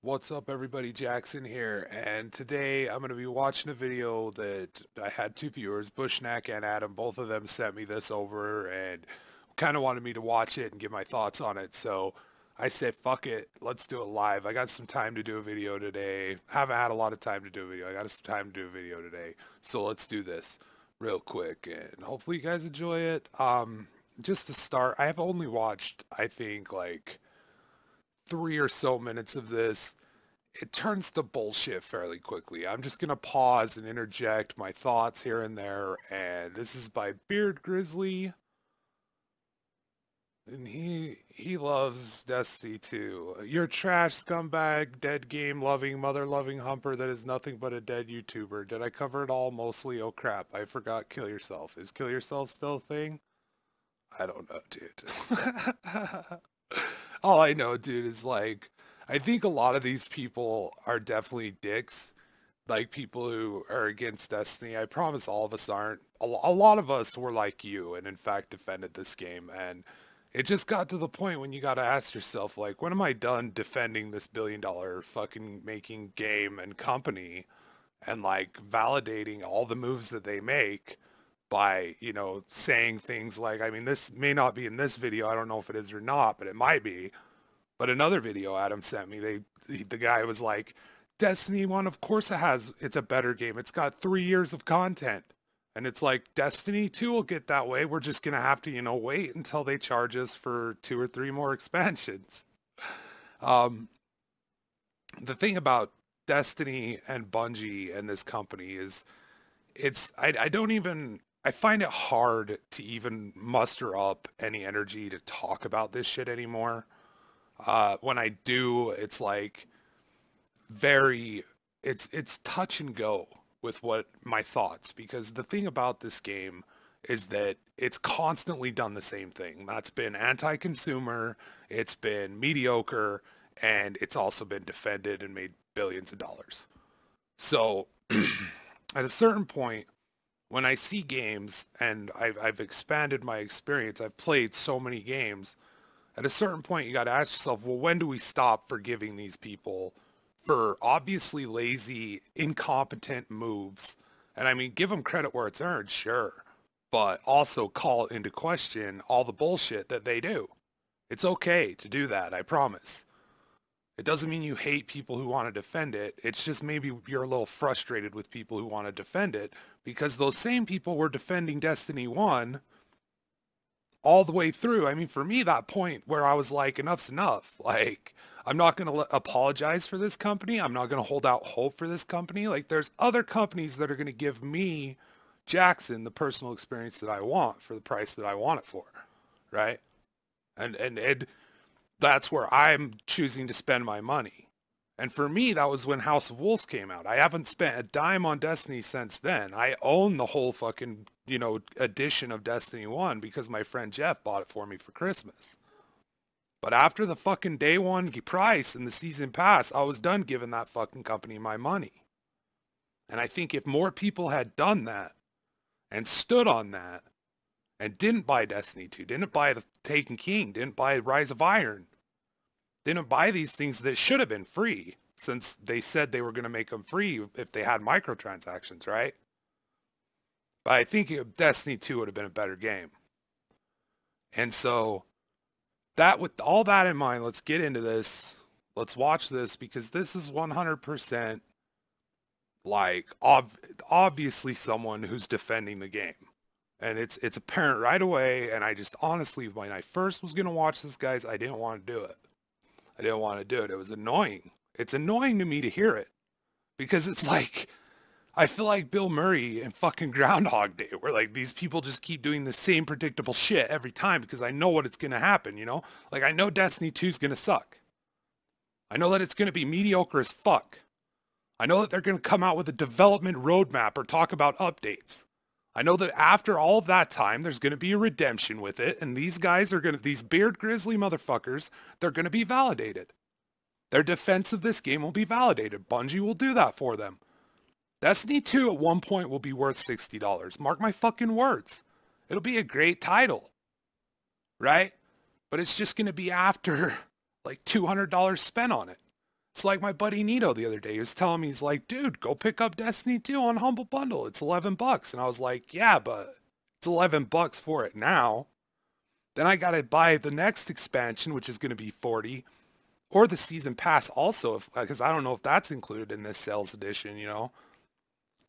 What's up everybody, Jackson here, and today I'm going to be watching a video that I had two viewers, Bushnak and Adam. Both of them sent me this over and kind of wanted me to watch it and give my thoughts on it, so I said fuck it, let's do it live. I got some time to do a video today. Haven't had a lot of time to do a video. I got some time to do a video today, so let's do this real quick and hopefully you guys enjoy it. Just to start, I have only watched, I think, like 3 or so minutes of this. It turns to bullshit fairly quickly. I'm just gonna pause and interject my thoughts here and there, and this is by Beard Grizzly, and he loves Destiny too. You're a trash scumbag, dead game loving, mother loving humper that is nothing but a dead YouTuber. Did I cover it all? Mostly. Oh crap, I forgot kill yourself. Is kill yourself still a thing? I don't know, dude. All I know, dude, is like, I think a lot of these people are definitely dicks. Like people who are against Destiny. I promise all of us aren't. A lot of us were like you and in fact defended this game. And it just got to the point when you got to ask yourself, like, when am I done defending this billion-dollar fucking making game and company and like validating all the moves that they make by, saying things like, I mean, this may not be in this video. I don't know if it is or not, but it might be. But another video Adam sent me, the guy was like, Destiny 1, of course it's a better game. It's got 3 years of content. And it's like, Destiny 2 will get that way. We're just going to have to, wait until they charge us for 2 or 3 more expansions. The thing about Destiny and Bungie and this company is I find it hard to even muster up any energy to talk about this shit anymore. When I do, it's like it's touch and go with what my thoughts, because the thing about this game is that it's constantly done the same thing. That's been anti-consumer, it's been mediocre, and it's also been defended and made billions of dollars. So at a certain point, when I see games, and I've expanded my experience, I've played so many games, at a certain point you got to ask yourself, well, when do we stop forgiving these people for obviously lazy, incompetent moves? And I mean, give them credit where it's earned, sure, but also call into question all the bullshit that they do. It's okay to do that, I promise. It doesn't mean you hate people who want to defend it. It's just maybe you're a little frustrated with people who want to defend it, because those same people were defending Destiny 1 all the way through. I mean, for me, that point where I was like, enough's enough. Like, I'm not going to apologize for this company. I'm not going to hold out hope for this company. Like, there's other companies that are going to give me, Jackson, the personal experience that I want for the price that I want it for, right? And that's where I'm choosing to spend my money. And for me, that was when House of Wolves came out. I haven't spent a dime on Destiny since then. I own the whole fucking, edition of Destiny 1 because my friend Jeff bought it for me for Christmas. But after the fucking day one price and the season pass, I was done giving that fucking company my money. And I think if more people had done that and stood on that and didn't buy Destiny 2, didn't buy the Taken King, didn't buy Rise of Iron, didn't buy these things that should have been free, since they said they were going to make them free if they had microtransactions, right? But I think Destiny 2 would have been a better game. And so, that with all that in mind, let's get into this. Let's watch this, because this is 100% like obviously someone who's defending the game. And it's apparent right away, and I just honestly, when I first was going to watch this, guys, I didn't want to do it. I didn't want to do it. It was annoying. It's annoying to me to hear it, because it's like, I feel like Bill Murray in fucking Groundhog Day, where like these people just keep doing the same predictable shit every time because I know what it's going to happen, Like, I know Destiny 2 is going to suck. I know that it's going to be mediocre as fuck. I know that they're going to come out with a development roadmap or talk about updates. I know that after all of that time, there's going to be a redemption with it, and these guys are these Beard Grizzly motherfuckers, they're going to be validated. Their defense of this game will be validated. Bungie will do that for them. Destiny 2 at one point will be worth $60. Mark my fucking words. It'll be a great title, right? But it's just going to be after like $200 spent on it. It's like my buddy Nito the other day. He was telling me, he's like, dude, go pick up Destiny 2 on Humble Bundle. It's $11. And I was like, yeah, but it's $11 for it now. Then I got to buy the next expansion, which is going to be $40, or the season pass also, because I don't know if that's included in this sales edition, you know.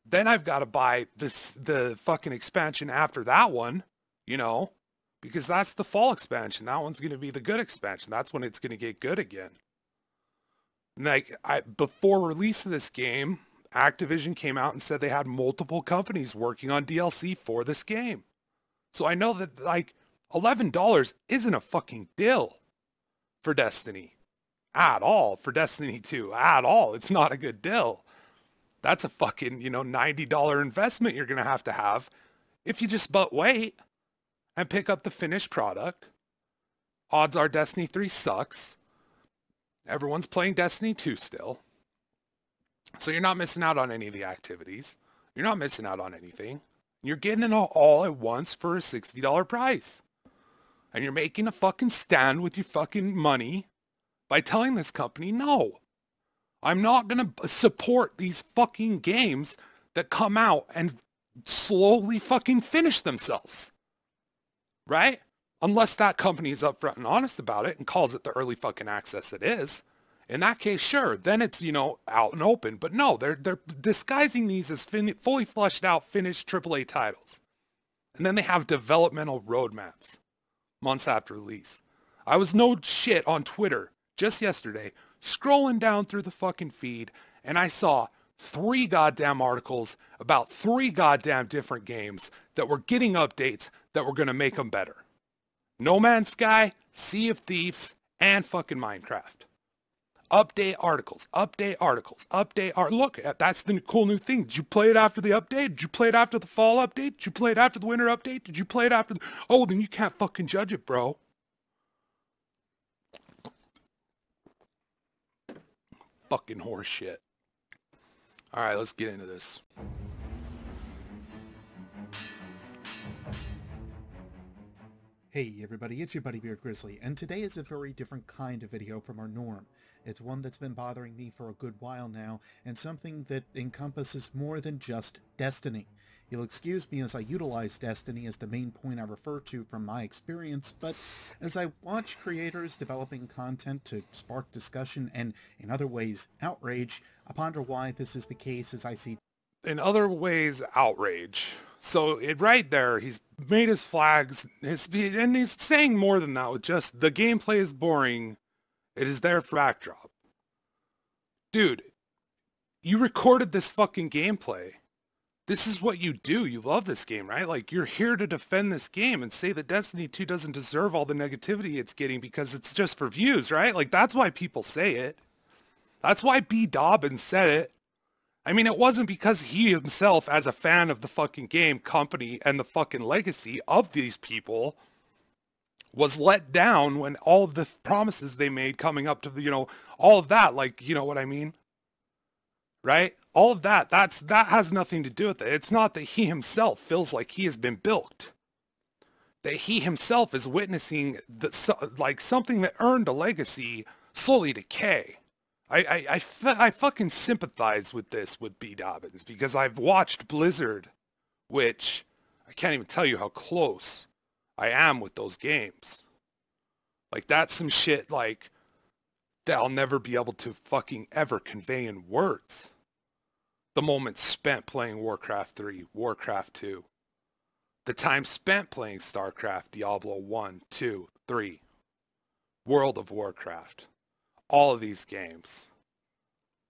Then I've got to buy the fucking expansion after that one, you know, because that's the fall expansion. That one's going to be the good expansion. That's when it's going to get good again. Like, before release of this game, Activision came out and said they had multiple companies working on DLC for this game. So I know that, like, $11 isn't a fucking deal for Destiny. At all. For Destiny 2. At all. It's not a good deal. That's a fucking, you know, $90 investment you're going to have if you just but wait and pick up the finished product. Odds are Destiny 3 sucks. Everyone's playing Destiny 2 still. So you're not missing out on any of the activities. You're not missing out on anything. You're getting it all at once for a $60 price. And you're making a fucking stand with your fucking money by telling this company, no, I'm not going to support these fucking games that come out and slowly fucking finish themselves. Right? Unless that company is upfront and honest about it and calls it the early fucking access it is. In that case, sure, then it's, you know, out and open. But no, they're disguising these as fully fleshed out, finished AAA titles. And then they have developmental roadmaps months after release. I was no shit on Twitter just yesterday, scrolling down through the fucking feed, and I saw 3 goddamn articles about 3 goddamn different games that were getting updates that were going to make them better. No Man's Sky, Sea of Thieves, and fucking Minecraft. Update articles, update articles, look, that's the cool new thing. Did you play it after the update? Did you play it after the fall update? Did you play it after the winter update? Did you play it after oh, then you can't fucking judge it, bro. Fucking horse shit. Alright, let's get into this. Hey everybody, it's your buddy Beard Grizzly, and today is a very different kind of video from our norm. It's one that's been bothering me for a good while now, and something that encompasses more than just Destiny. You'll excuse me as I utilize Destiny as the main point I refer to from my experience, but as I watch creators developing content to spark discussion and, in other ways, outrage, I ponder why this is the case as I see... In other ways, outrage. So right there, he's made his flags, and he's saying more than that with just, the gameplay is boring, it is there for backdrop. Dude, you recorded this fucking gameplay. This is what you do. You love this game, right? Like, you're here to defend this game and say that Destiny 2 doesn't deserve all the negativity it's getting because it's just for views, right? Like, that's why people say it. That's why BDobbins said it. I mean, it wasn't because he himself, as a fan of the fucking game, company, and the fucking legacy of these people, was let down when all of the promises they made coming up to the, you know, all of that, like, you know what I mean? Right? All of that, that has nothing to do with it. It's not that he himself feels like he has been bilked. That he himself is witnessing like something that earned a legacy slowly decay. I fucking sympathize with this with BDobbins because I've watched Blizzard, which I can't even tell you how close I am with those games. Like, that's some shit like that I'll never be able to fucking ever convey in words. The moment spent playing Warcraft 3, Warcraft 2. The time spent playing StarCraft, Diablo 1, 2, 3. World of Warcraft. All of these games.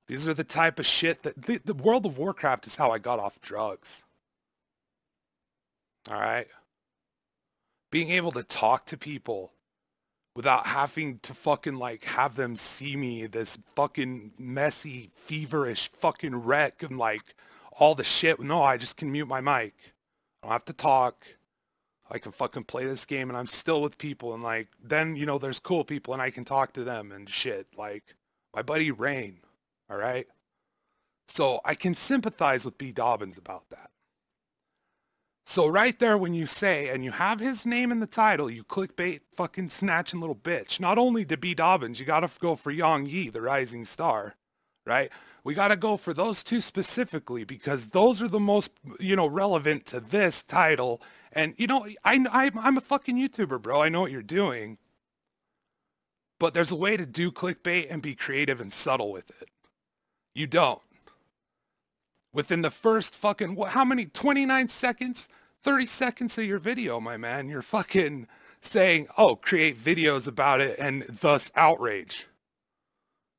These are the type of shit that... The World of Warcraft is how I got off drugs. Alright? Being able to talk to people without having to fucking, like, have them see me, this fucking messy, feverish fucking wreck and, like, all the shit. No, I just can mute my mic. I don't have to talk. I can fucking play this game and I'm still with people, and like, then, you know, there's cool people and I can talk to them and shit, like my buddy Rain, alright? So I can sympathize with BDobbins about that. So right there when you say, and you have his name in the title, you clickbait fucking snatching little bitch. Not only to BDobbins, you gotta go for Yang Yi, the rising star, right? We gotta go for those two specifically because those are the most, relevant to this title. And, I'm a fucking YouTuber, bro. I know what you're doing. But there's a way to do clickbait and be creative and subtle with it. You don't. Within the first fucking, how many, 29 seconds, 30 seconds of your video, my man, you're fucking saying, oh, create videos about it and thus outrage.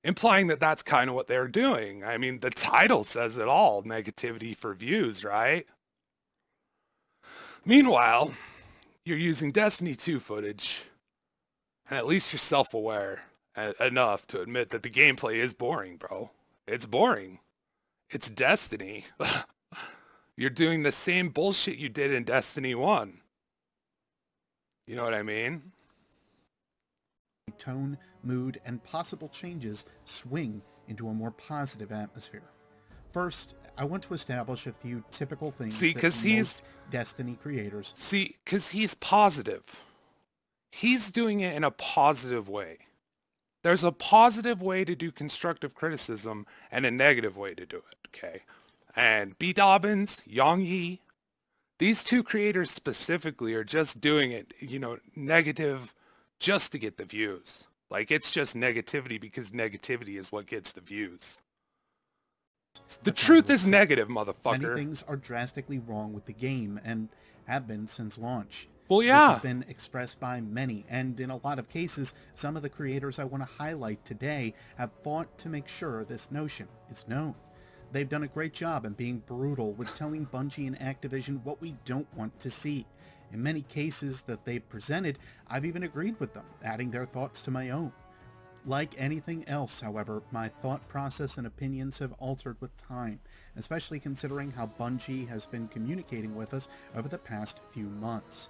Implying that that's kind of what they're doing. I mean, the title says it all, negativity for views, right? Meanwhile, you're using Destiny 2 footage, and at least you're self-aware enough to admit that the gameplay is boring, bro. It's boring. It's Destiny. You're doing the same bullshit you did in Destiny 1. You know what I mean? Tone, mood, and possible changes swing into a more positive atmosphere. First, I want to establish a few typical things that most Destiny creators... See, because he's positive. He's doing it in a positive way. There's a positive way to do constructive criticism and a negative way to do it, okay? And BDobbins, Yang Yi, these two creators specifically are just doing it, negative just to get the views. Like, it's just negativity because negativity is what gets the views. The truth is negative, motherfucker. Many things are drastically wrong with the game and have been since launch. Well, yeah. This has been expressed by many, and in a lot of cases, some of the creators I want to highlight today have fought to make sure this notion is known. They've done a great job in being brutal with telling Bungie and Activision what we don't want to see. In many cases that they've presented, I've even agreed with them, adding their thoughts to my own. Like anything else, however, my thought process and opinions have altered with time, especially considering how Bungie has been communicating with us over the past few months.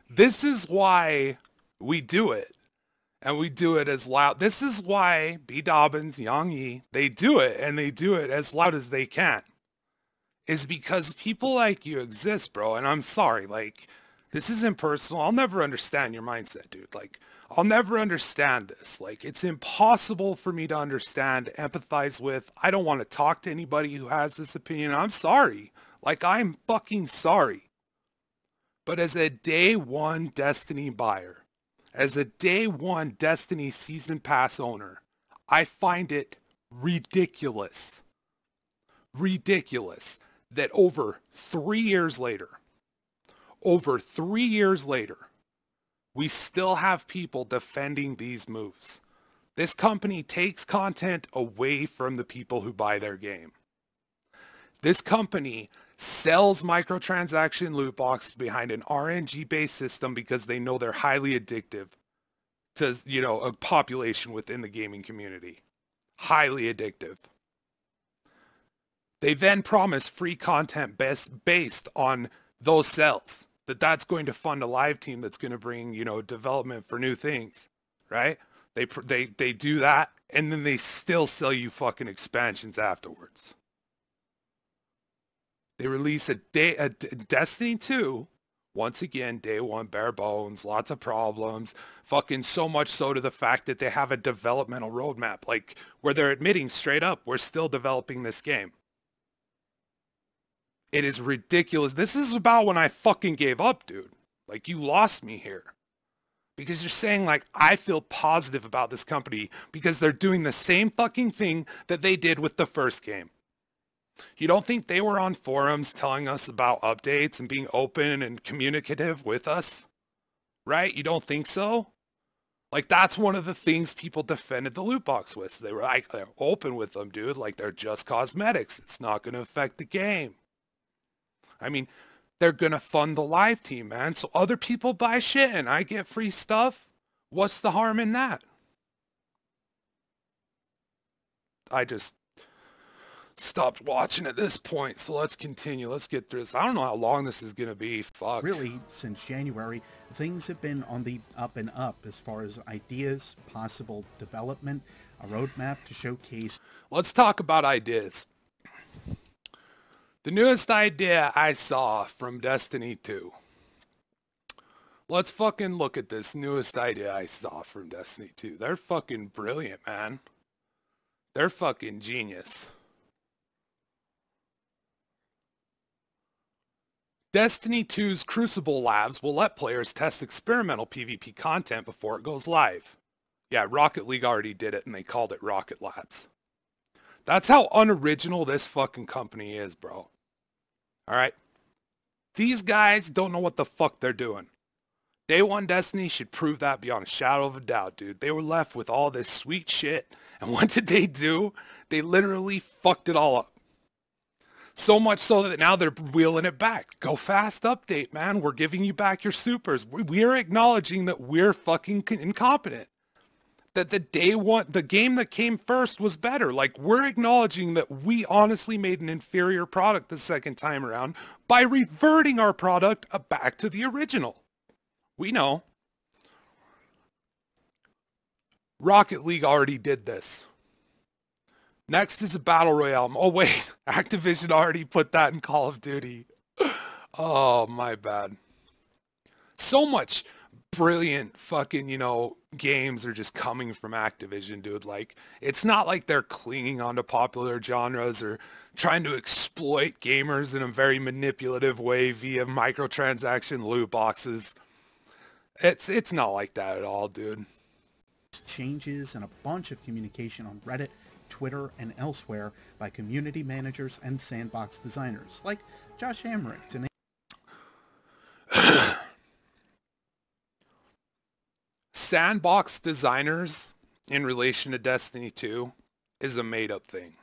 This is why we do it, and we do it as loud. This is why BDobbins, Yang Yi, they do it, and they do it as loud as they can. Is because people like you exist, bro, and I'm sorry, like, this isn't personal. I'll never understand your mindset, dude. Like, I'll never understand this. Like, it's impossible for me to understand, empathize with. I don't want to talk to anybody who has this opinion. I'm sorry. Like, I'm fucking sorry. But as a day one Destiny buyer, as a day one Destiny Season Pass owner, I find it ridiculous that over 3 years later, we still have people defending these moves. This company takes content away from the people who buy their game. This company sells microtransaction loot boxes behind an RNG-based system because they know they're highly addictive to, a population within the gaming community. Highly addictive. They then promise free content based on those sales. That's going to fund a live team that's going to bring, development for new things, right? They do that, and then they still sell you fucking expansions afterwards. They release a Destiny 2, once again, day one, bare bones, lots of problems, fucking so much so to the fact that they have a developmental roadmap, like, where they're admitting straight up, we're still developing this game. It is ridiculous. This is about when I fucking gave up, dude. Like, you lost me here. Because you're saying, like, I feel positive about this company because they're doing the same fucking thing that they did with the first game. You don't think they were on forums telling us about updates and being open and communicative with us? Right? You don't think so? Like, that's one of the things people defended the loot box with. They were like, they're open with them, dude. Like, they're just cosmetics. It's not going to affect the game. I mean, they're going to fund the live team, man. So other people buy shit and I get free stuff. What's the harm in that? I just stopped watching at this point, so let's continue. Let's get through this. I don't know how long this is going to be. Fuck. Really, since January, things have been on the up and up as far as ideas, possible development, a roadmap to showcase. Let's talk about ideas. The newest idea I saw from Destiny 2. Let's fucking look at this newest idea I saw from Destiny 2. They're fucking brilliant, man. They're fucking genius. Destiny 2's Crucible Labs will let players test experimental PvP content before it goes live. Yeah, Rocket League already did it and they called it Rocket Labs. That's how unoriginal this fucking company is, bro. Alright? These guys don't know what the fuck they're doing. Day one Destiny should prove that beyond a shadow of a doubt, dude. They were left with all this sweet shit, and what did they do? They literally fucked it all up. So much so that now they're wheeling it back. Go fast update, man. We're giving you back your supers. We're acknowledging that we're fucking incompetent. That the game that came first was better. Like, we're acknowledging that we honestly made an inferior product the second time around by reverting our product back to the original. We know. Rocket League already did this. Next is a Battle Royale. Oh wait, Activision already put that in Call of Duty. Oh, my bad. So much brilliant fucking, games are just coming from Activision, dude. Like, it's not like they're clinging onto popular genres or trying to exploit gamers in a very manipulative way via microtransaction loot boxes. It's not like that at all, dude. Changes and a bunch of communication on Reddit, Twitter, and elsewhere by community managers and sandbox designers, like Josh Hamrick, to name. Sandbox designers in relation to Destiny 2 is a made-up thing.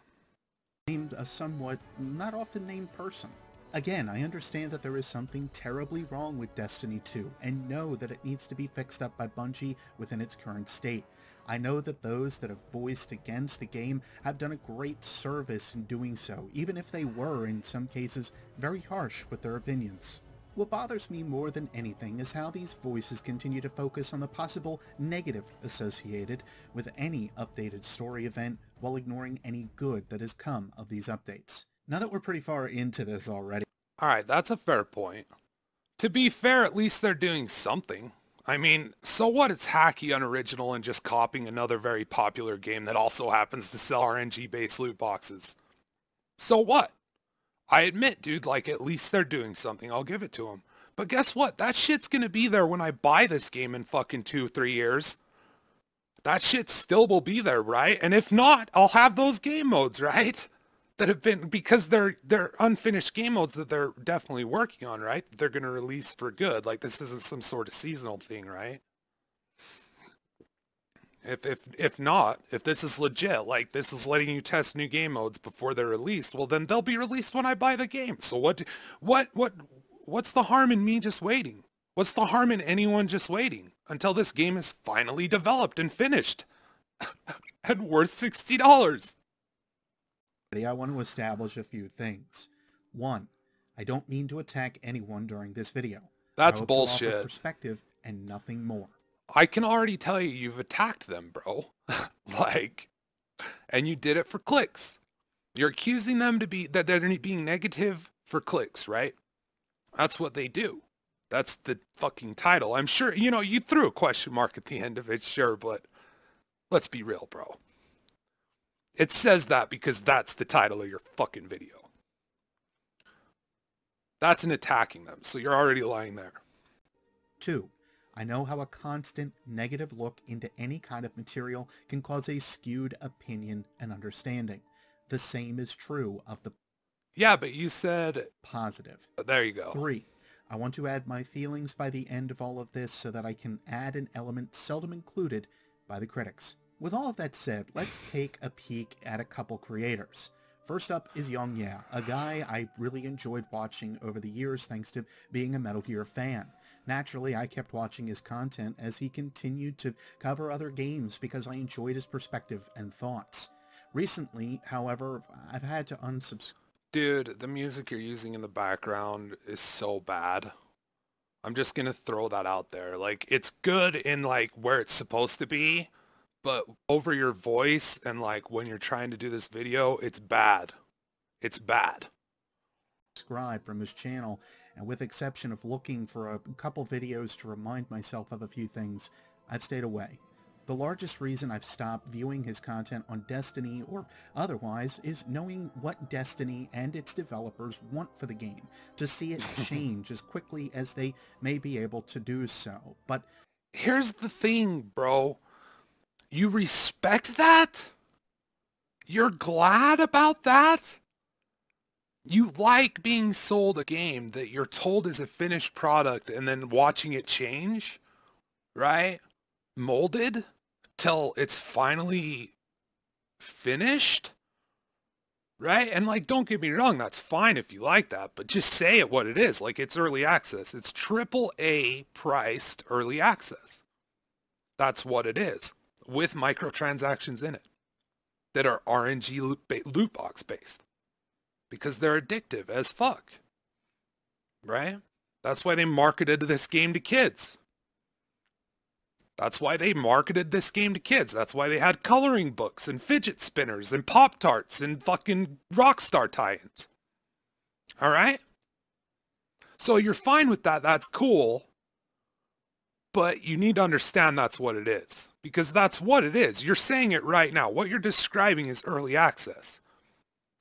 Named a somewhat not often named person. Again, I understand that there is something terribly wrong with Destiny 2, and know that it needs to be fixed up by Bungie within its current state. I know that those that have voiced against the game have done a great service in doing so, even if they were, in some cases, very harsh with their opinions. What bothers me more than anything is how these voices continue to focus on the possible negative associated with any updated story event while ignoring any good that has come of these updates. Now that we're pretty far into this already. Alright, that's a fair point. To be fair, at least they're doing something. I mean, so what? It's hacky, unoriginal, and just copying another very popular game that also happens to sell RNG-based loot boxes. So what? I admit, dude, like, at least they're doing something. I'll give it to them. But guess what? That shit's gonna be there when I buy this game in fucking 2-3 years. That shit still will be there, right? And if not, I'll have those game modes, right? That have been, because they're unfinished game modes that they're definitely working on, right? They're going to release for good. Like, this isn't some sort of seasonal thing, right? If not, if this is legit, like this is letting you test new game modes before they're released, well then they'll be released when I buy the game. So what's the harm in me just waiting? What's the harm in anyone just waiting until this game is finally developed and finished and worth $60? I want to establish a few things. One, I don't mean to attack anyone during this video. That's I bullshit. hope to offer perspective and nothing more. I can already tell you've attacked them, bro. Like, and you did it for clicks. You're accusing them that they're being negative for clicks, right? That's what they do. That's the fucking title. I'm sure, you threw a question mark at the end of it, sure, but let's be real, bro. It says that because that's the title of your fucking video. That's an attacking them, so you're already lying there. 2. I know how a constant negative look into any kind of material can cause a skewed opinion and understanding. The same is true of the... Yeah, but you said... positive. There you go. 3. I want to add my feelings by the end of all of this so that I can add an element seldom included by the critics. With all of that said, let's take a peek at a couple creators. First up is Young Yeah, a guy I really enjoyed watching over the years thanks to being a Metal Gear fan. Naturally, I kept watching his content as he continued to cover other games because I enjoyed his perspective and thoughts. Recently, however, I've had to unsubscribe. Dude, the music you're using in the background is so bad. I'm just gonna throw that out there. Like, it's good in, like, where it's supposed to be, but over your voice and, like, when you're trying to do this video, it's bad. It's bad. subscribe from his channel, and with exception of looking for a couple videos to remind myself of a few things, I've stayed away. The largest reason I've stopped viewing his content on Destiny or otherwise is knowing what Destiny and its developers want for the game, to see it change as quickly as they may be able to do so. But here's the thing, bro. You respect that? You're glad about that? You like being sold a game that you're told is a finished product and then watching it change, right? Molded till it's finally finished, right? And like, don't get me wrong, that's fine if you like that, but just say it what it is. Like, it's early access. It's AAA priced early access. That's what it is, with microtransactions in it that are RNG loot box based, because they're addictive as fuck, right? That's why they marketed this game to kids. That's why they marketed this game to kids. That's why they had coloring books and fidget spinners and Pop-Tarts and fucking Rockstar tie-ins. All right? So you're fine with that. That's cool. But you need to understand that's what it is. Because that's what it is. You're saying it right now. What you're describing is early access.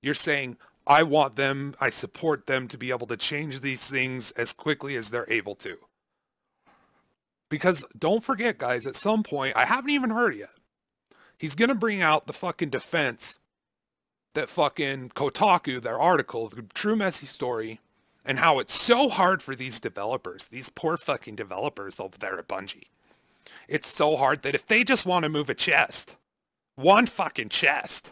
You're saying, I want them, I support them to be able to change these things as quickly as they're able to. Because don't forget, guys, at some point, I haven't even heard yet, he's going to bring out the fucking defense that fucking Kotaku, their article, the true messy story, and how it's so hard for these developers, these poor fucking developers over there at Bungie. It's so hard that if they just want to move a chest, one fucking chest,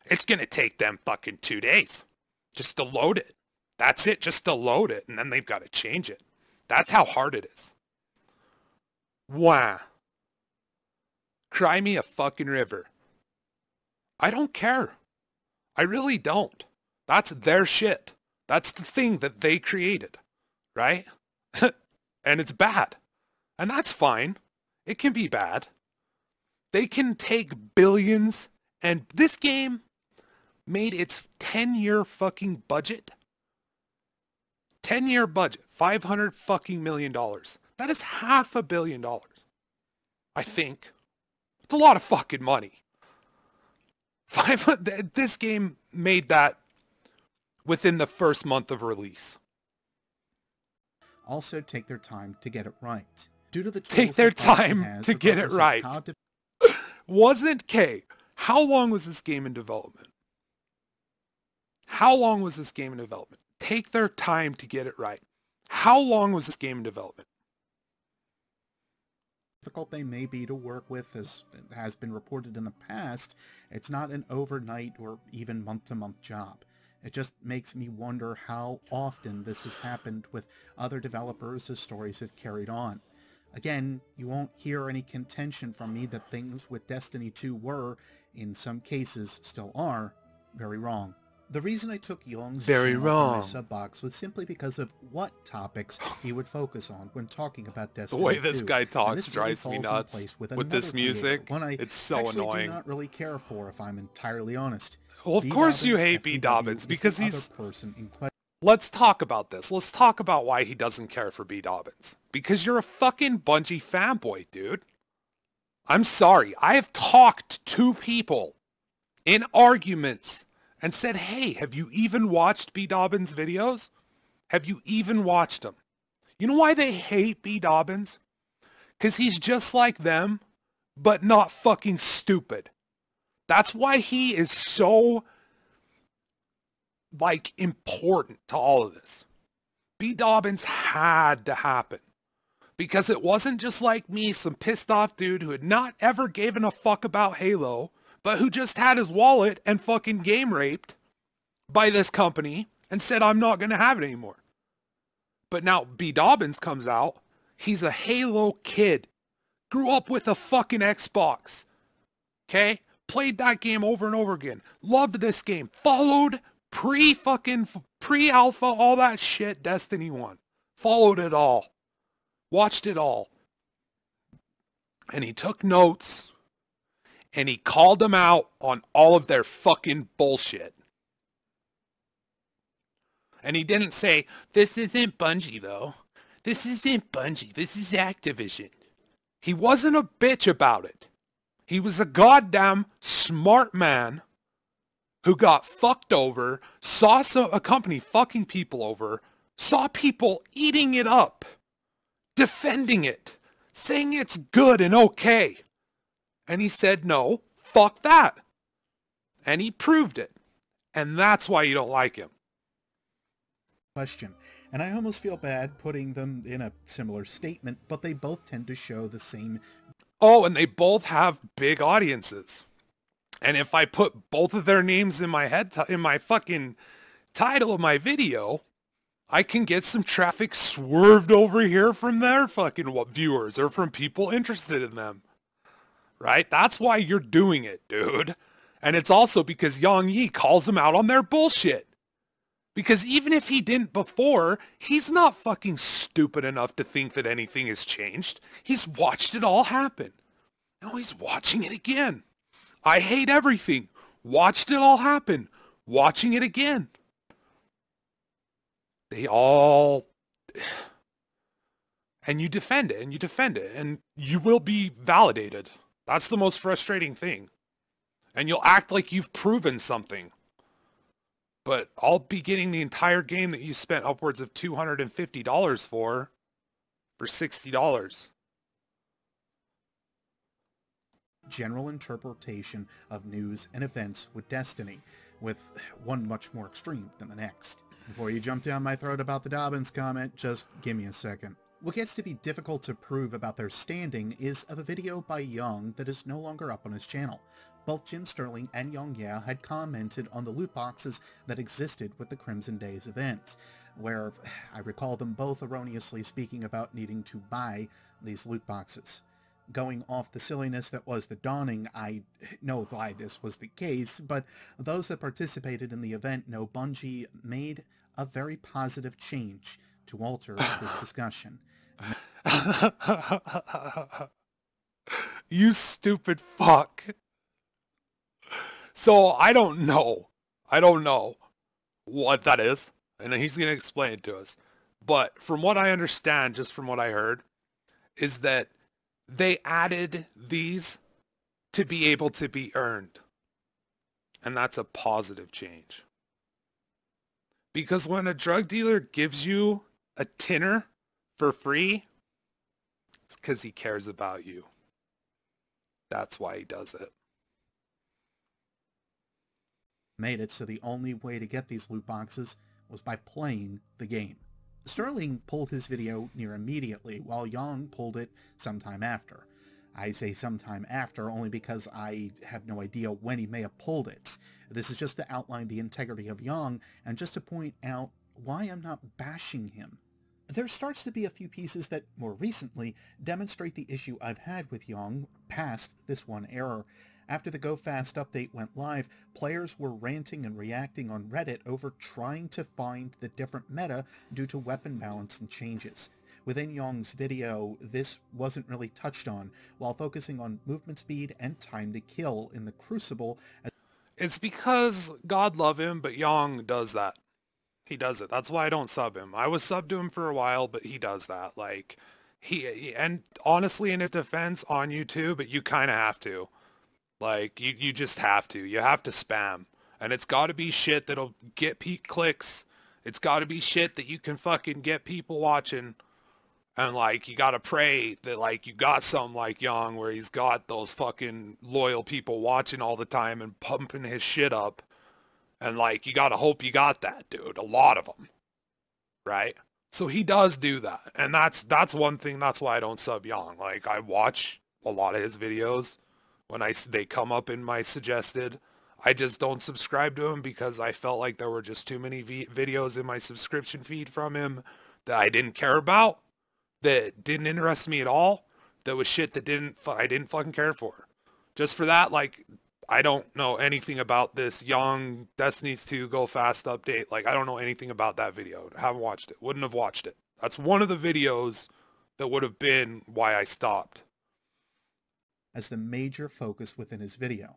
it's going to take them fucking 2 days just to load it. That's it, just to load it, and then they've got to change it. That's how hard it is. Wah. Cry me a fucking river. I don't care. I really don't. That's their shit. That's the thing that they created, right? And it's bad. And that's fine. It can be bad. They can take billions, and this game made its 10-year fucking budget. 10-year budget, $500 fucking million. That is $500 million. I think. It's a lot of fucking money. This game made that within the first month of release. also take their time to get it right. Due to the take their time to get it right. Wasn't K. How long was this game in development? How long was this game in development? Take their time to get it right. How long was this game in development? Difficult they may be to work with, as has been reported in the past, it's not an overnight or even month-to-month job. It just makes me wonder how often this has happened with other developers as stories have carried on. Again, you won't hear any contention from me that things with Destiny 2 were, in some cases still are, very wrong. The reason I took Young's channel on my sub box was simply because of what topics he would focus on when talking about Destiny 2. The way this guy talks drives me nuts with this music. It's so annoying. I do not really care for, if I'm entirely honest. Well, of course you hate BDobbins because he's... Let's talk about this. Let's talk about why he doesn't care for BDobbins. Because you're a fucking Bungie fanboy, dude. I'm sorry. I have talked to people in arguments and said, hey, have you even watched BDobbins videos? Have you even watched them? You know why they hate BDobbins? Because he's just like them, but not fucking stupid. That's why he is so, like, important to all of this. BDobbins had to happen. Because it wasn't just like me, some pissed off dude who had not ever given a fuck about Halo, but who just had his wallet and fucking game raped by this company and said, I'm not going to have it anymore. But now BDobbins comes out. He's a Halo kid. Grew up with a fucking Xbox. Okay? Played that game over and over again. Loved this game. Followed pre-alpha, all that shit, Destiny 1. Followed it all. Watched it all. And he took notes. And he called them out on all of their fucking bullshit. And he didn't say, this isn't Bungie though. This isn't Bungie. This is Activision. He wasn't a bitch about it. He was a goddamn smart man who got fucked over, saw a company fucking people over, saw people eating it up, defending it, saying it's good and okay. And he said, no, fuck that. And he proved it. And that's why you don't like him. Question. And I almost feel bad putting them in a similar statement, but they both tend to show the same. Oh, and they both have big audiences. And if I put both of their names in my head, in my fucking title of my video, I can get some traffic swerved over here from their fucking viewers or from people interested in them. Right? That's why you're doing it, dude. And it's also because Yang Yi calls them out on their bullshit. Because even if he didn't before, he's not fucking stupid enough to think that anything has changed. He's watched it all happen. Now he's watching it again. I hate everything. Watched it all happen. Watching it again. They all... And you defend it, and you defend it, and you will be validated. That's the most frustrating thing. And you'll act like you've proven something. But I'll be getting the entire game that you spent upwards of $250 for $60. General interpretation of news and events with Destiny, with one much more extreme than the next. Before you jump down my throat about the Dobbins comment, just give me a second. What gets to be difficult to prove about their standing is of a video by Young that is no longer up on his channel. Both Jim Sterling and Young Ya had commented on the loot boxes that existed with the Crimson Days event, where I recall them both erroneously speaking about needing to buy these loot boxes. Going off the silliness that was the dawning, I know why this was the case, but those that participated in the event know Bungie made a very positive change to alter this discussion. You stupid fuck. So I don't know what that is, and he's going to explain it to us. But from what I understand, just from what I heard, is that they added these to be able to be earned. And that's a positive change. Because when a drug dealer gives you a tinner for free, it's because he cares about you. That's why he does it. Made it so the only way to get these loot boxes was by playing the game. Sterling pulled his video near immediately, while Young pulled it sometime after. I say sometime after only because I have no idea when he may have pulled it. This is just to outline the integrity of Young, and just to point out why I'm not bashing him. There starts to be a few pieces that, more recently, demonstrate the issue I've had with Young past this one error. After the Go Fast update went live, players were ranting and reacting on Reddit over trying to find the different meta due to weapon balance and changes. Within Young's video, this wasn't really touched on, while focusing on movement speed and time to kill in the Crucible. It's because, God love him, but Young does that. He does it. That's why I don't sub him. I was subbed to him for a while, but he does that. Like, and honestly, in his defense, on YouTube, but you kind of have to. Like, you just have to. You have to spam. And it's got to be shit that'll get peak clicks. It's got to be shit that you can fucking get people watching. And, like, you got to pray that, like, you got something like Young where he's got those fucking loyal people watching all the time and pumping his shit up. And, like, you got to hope you got that, dude. A lot of them. Right? So he does do that. And that's one thing. That's why I don't sub Young. Like, I watch a lot of his videos. When they come up in my suggested, I just don't subscribe to him because I felt like there were just too many videos in my subscription feed from him that I didn't care about, that didn't interest me at all, that was shit that I didn't fucking care for. Just for that, like, I don't know anything about this Young Destiny's 2 Go Fast update. Like, I don't know anything about that video. I haven't watched it. Wouldn't have watched it. That's one of the videos that would have been why I stopped. As the major focus within his video.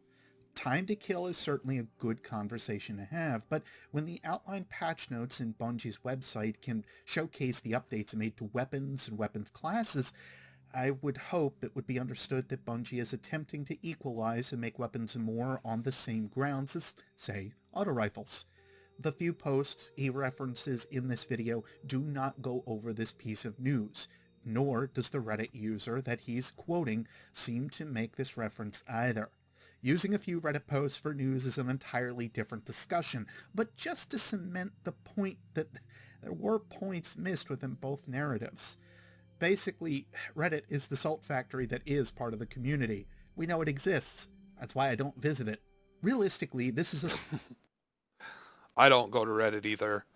Time to kill is certainly a good conversation to have, but when the outline patch notes in Bungie's website can showcase the updates made to weapons and weapons classes, I would hope it would be understood that Bungie is attempting to equalize and make weapons more on the same grounds as, say, auto rifles. The few posts he references in this video do not go over this piece of news, nor does the Reddit user that he's quoting seem to make this reference either. Using a few Reddit posts for news is an entirely different discussion, but just to cement the point that there were points missed within both narratives. Basically, Reddit is the salt factory that is part of the community. We know it exists. That's why I don't visit it. Realistically, this is a... I don't go to Reddit either.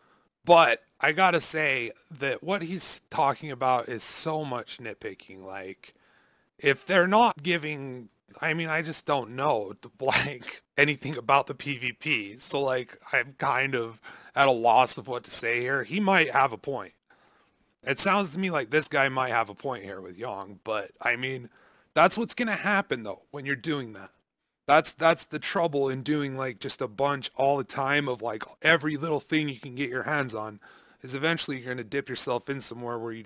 But I gotta say that what he's talking about is so much nitpicking. Like, if they're not giving... I mean, I just don't know, like, anything about the PvP. So, like, I'm kind of at a loss of what to say here. He might have a point. It sounds to me like this guy might have a point here with Young, but, I mean, that's what's going to happen, though, when you're doing that. That's the trouble in doing, like, just a bunch all the time of, like, every little thing you can get your hands on, is eventually you're going to dip yourself in somewhere where you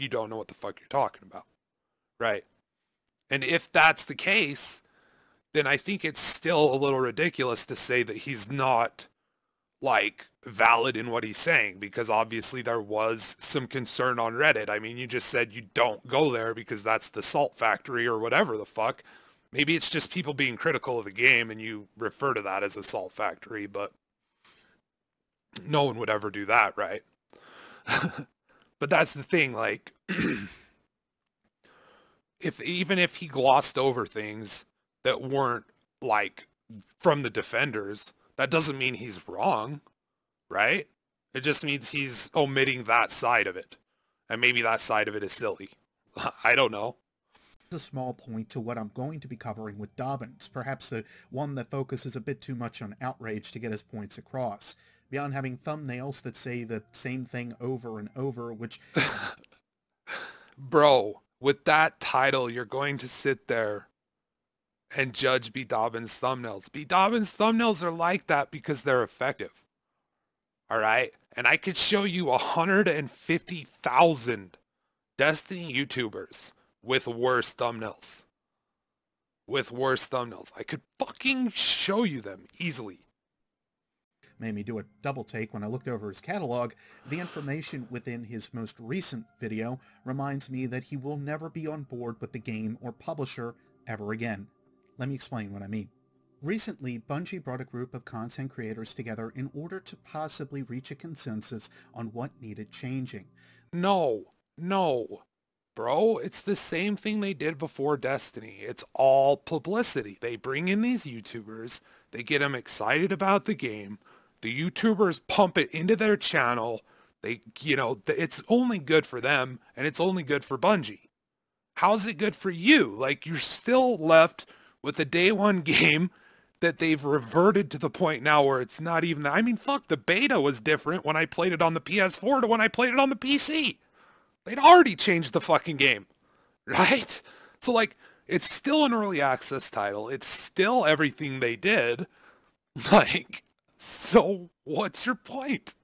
don't know what the fuck you're talking about. Right? And if that's the case, then I think it's still a little ridiculous to say that he's not, like, valid in what he's saying, because obviously there was some concern on Reddit. I mean, you just said you don't go there because that's the salt factory or whatever the fuck. Maybe it's just people being critical of the game and you refer to that as a salt factory, but no one would ever do that, right? But that's the thing, like... Even if he glossed over things that weren't, like, from the defenders, that doesn't mean he's wrong, right? It just means he's omitting that side of it. And maybe that side of it is silly. I don't know. A small point to what I'm going to be covering with Dobbins, perhaps the one that focuses a bit too much on outrage to get his points across, beyond having thumbnails that say the same thing over and over, which... Bro... With that title, you're going to sit there and judge BDobbins thumbnails. BDobbins thumbnails are like that because they're effective. Alright? And I could show you 150,000 Destiny YouTubers with worse thumbnails. With worse thumbnails. I could fucking show you them easily. Made me do a double take when I looked over his catalog. The information within his most recent video reminds me that he will never be on board with the game or publisher ever again. Let me explain what I mean. Recently, Bungie brought a group of content creators together in order to possibly reach a consensus on what needed changing. No, bro, it's the same thing they did before Destiny. It's all publicity. They bring in these YouTubers, they get them excited about the game, the YouTubers pump it into their channel, it's only good for them, and it's only good for Bungie. How's it good for you? Like, you're still left with a day one game that they've reverted to the point now where it's not even... I mean, fuck, the beta was different when I played it on the PS4 to when I played it on the PC. They'd already changed the fucking game, right? So, like, it's still an early access title. It's still everything they did. Like... So, what's your point?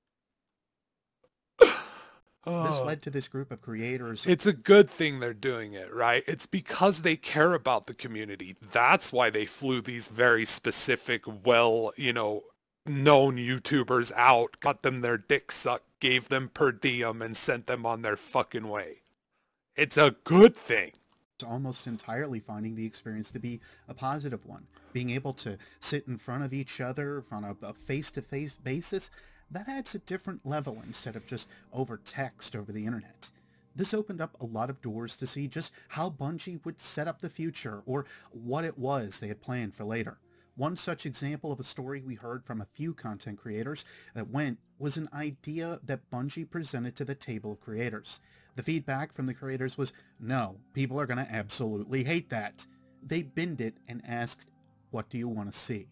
This led to this group of creators. It's a good thing they're doing it, right? It's because they care about the community. That's why they flew these very specific, known YouTubers out, got them their dick sucked, gave them per diem, and sent them on their fucking way. It's a good thing. Almost entirely finding the experience to be a positive one. Being able to sit in front of each other on a face-to-face basis, that adds a different level instead of just over text over the internet. This opened up a lot of doors to see just how Bungie would set up the future, or what it was they had planned for later. One such example of a story we heard from a few content creators that went was an idea that Bungie presented to the table of creators. The feedback from the creators was, no, people are going to absolutely hate that. They binned it and asked, what do you want to see?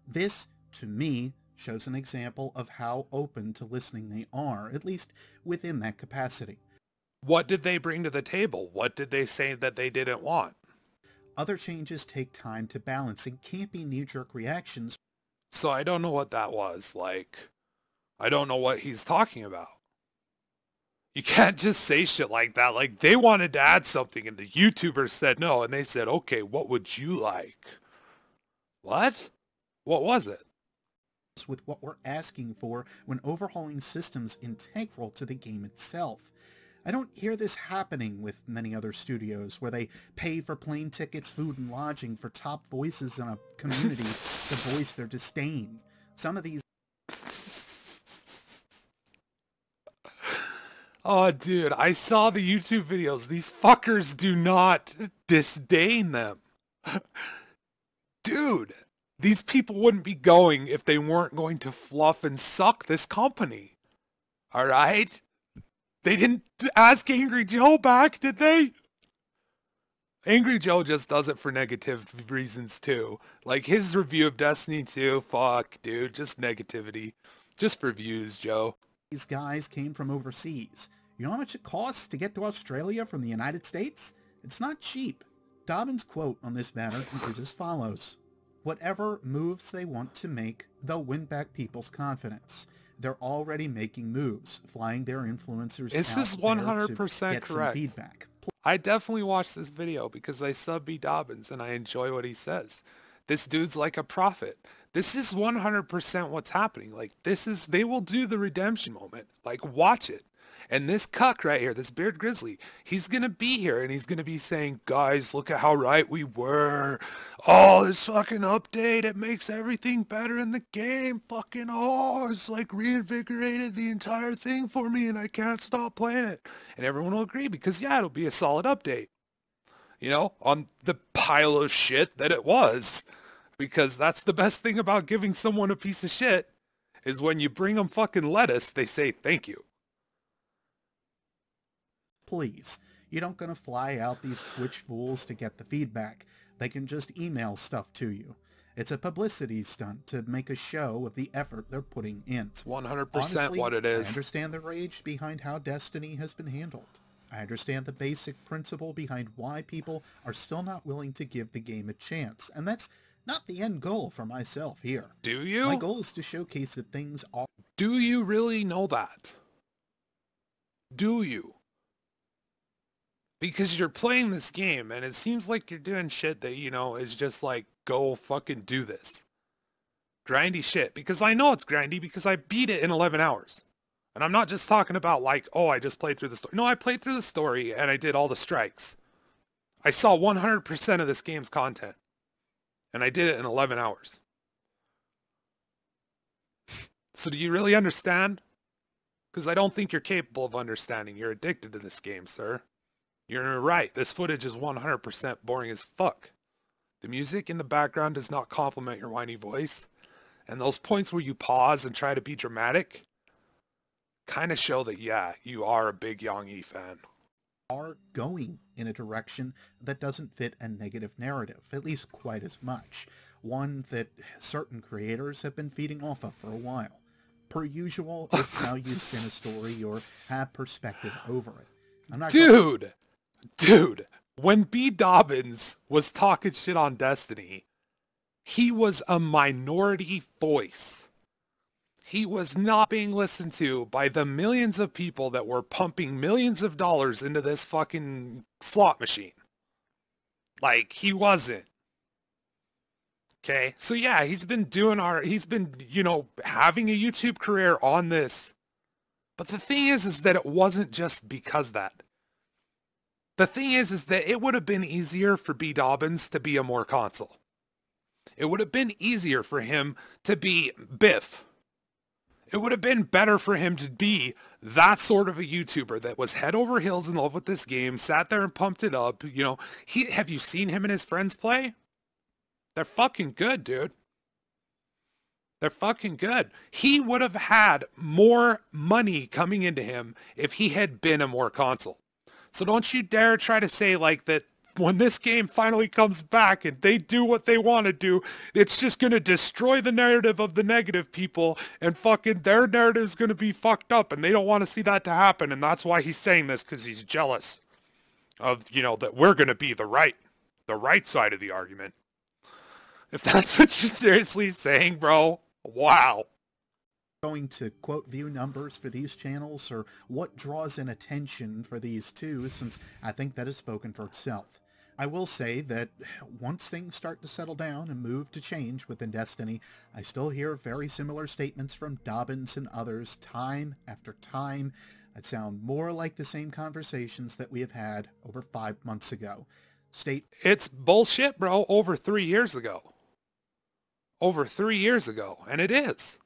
This, to me, shows an example of how open to listening they are, at least within that capacity. What did they bring to the table? What did they say that they didn't want? Other changes take time to balance and can't be knee-jerk reactions. So I don't know what that was. Like, I don't know what he's talking about. You can't just say shit like that. Like, they wanted to add something and the YouTuber said no, and they said, okay, what would you like? What? What was it? With what we're asking for when overhauling systems integral to the game itself. I don't hear this happening with many other studios where they pay for plane tickets, food, and lodging for top voices in a community to voice their disdain. Some of these... Oh, dude, I saw the YouTube videos. These fuckers do not disdain them. Dude, these people wouldn't be going if they weren't going to fluff and suck this company. All right? They didn't ask Angry Joe back, did they? Angry Joe just does it for negative reasons too. Like his review of Destiny 2, fuck, dude, just negativity. Just for views, Joe. These guys came from overseas. You know how much it costs to get to Australia from the United States? It's not cheap. Dobbins' quote on this matter is as follows. Whatever moves they want to make, they'll win back people's confidence. They're already making moves, flying their influencers This is 100% correct. Feedback. I definitely watched this video because I sub BDobbins and I enjoy what he says. This dude's like a prophet. This is 100% what's happening. Like, this is, they will do the redemption moment. Like, watch it. And this cuck right here, this Beard Grizzly, he's going to be here and he's going to be saying, guys, look at how right we were. Oh, this fucking update, it makes everything better in the game. Fucking, oh, it's like reinvigorated the entire thing for me and I can't stop playing it. And everyone will agree because, yeah, it'll be a solid update. You know, on the pile of shit that it was. Because that's the best thing about giving someone a piece of shit, is when you bring them fucking lettuce, they say thank you. Please, you don't gonna fly out these Twitch fools to get the feedback. They can just email stuff to you. It's a publicity stunt to make a show of the effort they're putting in. It's 100% Honestly, what it is. I understand the rage behind how Destiny has been handled. I understand the basic principle behind why people are still not willing to give the game a chance, and that's not the end goal for myself here. Do you? My goal is to showcase that things are... Do you really know that? Do you? Because you're playing this game and it seems like you're doing shit that, you know, is just like, go fucking do this. Grindy shit. Because I know it's grindy because I beat it in 11 hours. And I'm not just talking about like, oh, I just played through the story. No, I played through the story and I did all the strikes. I saw 100% of this game's content. And I did it in 11 hours. So do you really understand? Because I don't think you're capable of understanding. You're addicted to this game, sir. You're right. This footage is 100% boring as fuck. The music in the background does not complement your whiny voice. And those points where you pause and try to be dramatic kind of show that, yeah, you are a big Yang Yi fan. Are going in a direction that doesn't fit a negative narrative, at least quite as much. One that certain creators have been feeding off of for a while. Per usual, it's how you spin a story or have perspective over it. I'm not Dude, when BDobbins was talking shit on Destiny, he was a minority voice. He was not being listened to by the millions of people that were pumping millions of dollars into this fucking slot machine. Like, he wasn't. Okay? So yeah, he's been, you know, having a YouTube career on this. But the thing is that it wasn't just because that. The thing is that it would have been easier for BDobbins to be a more console. It would have been easier for him to be Biff. It would have been better for him to be that sort of a YouTuber that was head over heels in love with this game, sat there and pumped it up. You know, have you seen him and his friends play? They're fucking good, dude. They're fucking good. He would have had more money coming into him if he had been a more console. So don't you dare try to say like that when this game finally comes back and they do what they want to do, it's just going to destroy the narrative of the negative people and fucking their narrative's going to be fucked up and they don't want to see that to happen. And that's why he's saying this, because he's jealous of, you know, that we're going to be the right. the right side of the argument. If that's what you're seriously saying, bro, wow. Going to quote view numbers for these channels, or what draws in attention for these two, since I think that has spoken for itself. I will say that once things start to settle down and move to change within Destiny, I still hear very similar statements from Dobbins and others time after time that sound more like the same conversations that we have had over 5 months ago. It's bullshit, bro, over 3 years ago. Over 3 years ago, and it is.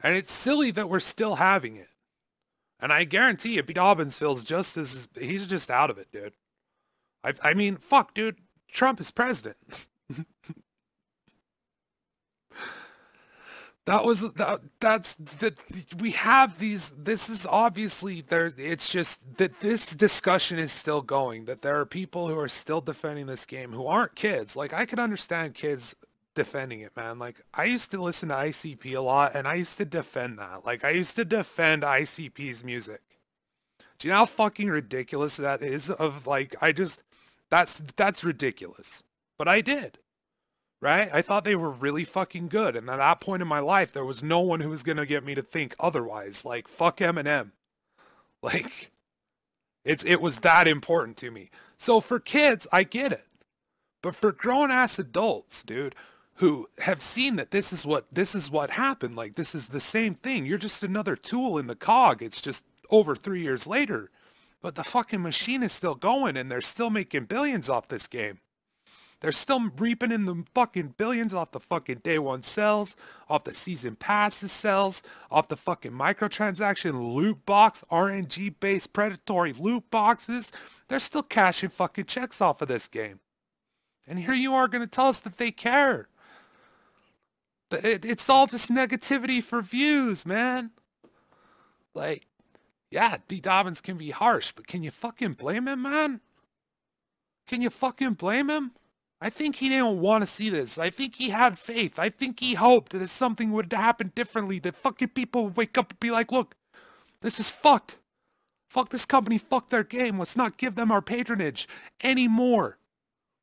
And it's silly that we're still having it. And I guarantee you, BDobbins feels just as... He's just out of it, dude. I mean, fuck, dude. Trump is president. We have these... This is obviously... It's just that this discussion is still going. That there are people who are still defending this game who aren't kids. Like, I can understand kids... defending it, man. Like, I used to listen to ICP a lot, and I used to defend that. Like, I used to defend ICP's music. Do you know how fucking ridiculous that is? Of, like, that's ridiculous. But I did. Right? I thought they were really fucking good, and at that point in my life, there was no one who was gonna get me to think otherwise. Like, fuck Eminem. Like, it was that important to me. So for kids, I get it. But for grown-ass adults, dude, who have seen that this is what happened, like, this is the same thing. You're just another tool in the cog. It's just over 3 years later. But the fucking machine is still going, and they're still making billions off this game. They're still reaping in the fucking billions off the fucking day one sales, off the season passes sales, off the fucking microtransaction loot box, RNG-based predatory loot boxes. They're still cashing fucking checks off of this game. And here you are going to tell us that they care. But it's all just negativity for views, man. Like, yeah, BDobbins can be harsh, but can you fucking blame him, man? Can you fucking blame him? I think he didn't want to see this. I think he had faith. I think he hoped that something would happen differently, that fucking people would wake up and be like, look, this is fucked. Fuck this company, fuck their game. Let's not give them our patronage anymore.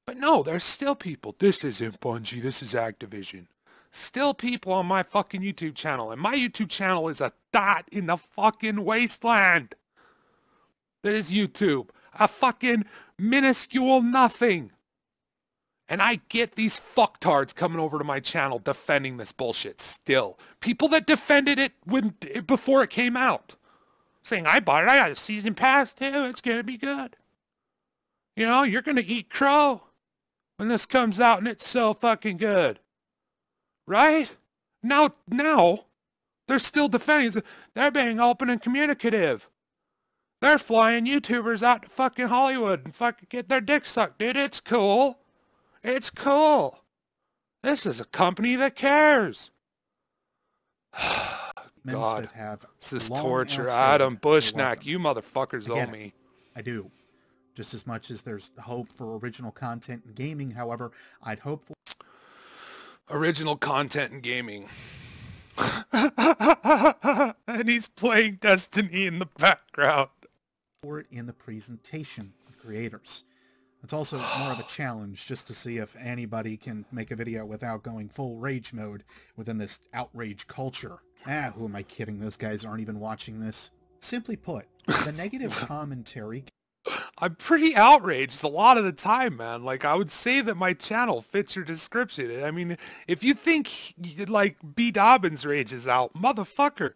But no, there's still people. This isn't Bungie, this is Activision. Still people on my fucking YouTube channel. And my YouTube channel is a dot in the fucking wasteland. That is YouTube. A fucking minuscule nothing. And I get these fucktards coming over to my channel defending this bullshit still. People that defended it before it came out. Saying, I bought it, I got a season pass too, it's gonna be good. You know, you're gonna eat crow when this comes out and it's so fucking good. Right? Now, they're still defending. They're being open and communicative. They're flying YouTubers out to fucking Hollywood and fucking get their dick sucked, dude. It's cool. It's cool. This is a company that cares. God, that have this is torture. Adam Bushnak, you motherfuckers owe me. I do. Just as much as there's hope for original content in gaming, however, I'd hope for... Original content in gaming. And he's playing Destiny in the background. For it in the presentation of creators. It's also more of a challenge just to see if anybody can make a video without going full rage mode within this outrage culture. Who am I kidding? Those guys aren't even watching this. Simply put, the negative commentary... I'm pretty outraged a lot of the time, man. Like, I would say that my channel fits your description. I mean, if you think, like, BDobbins Rage is out, motherfucker,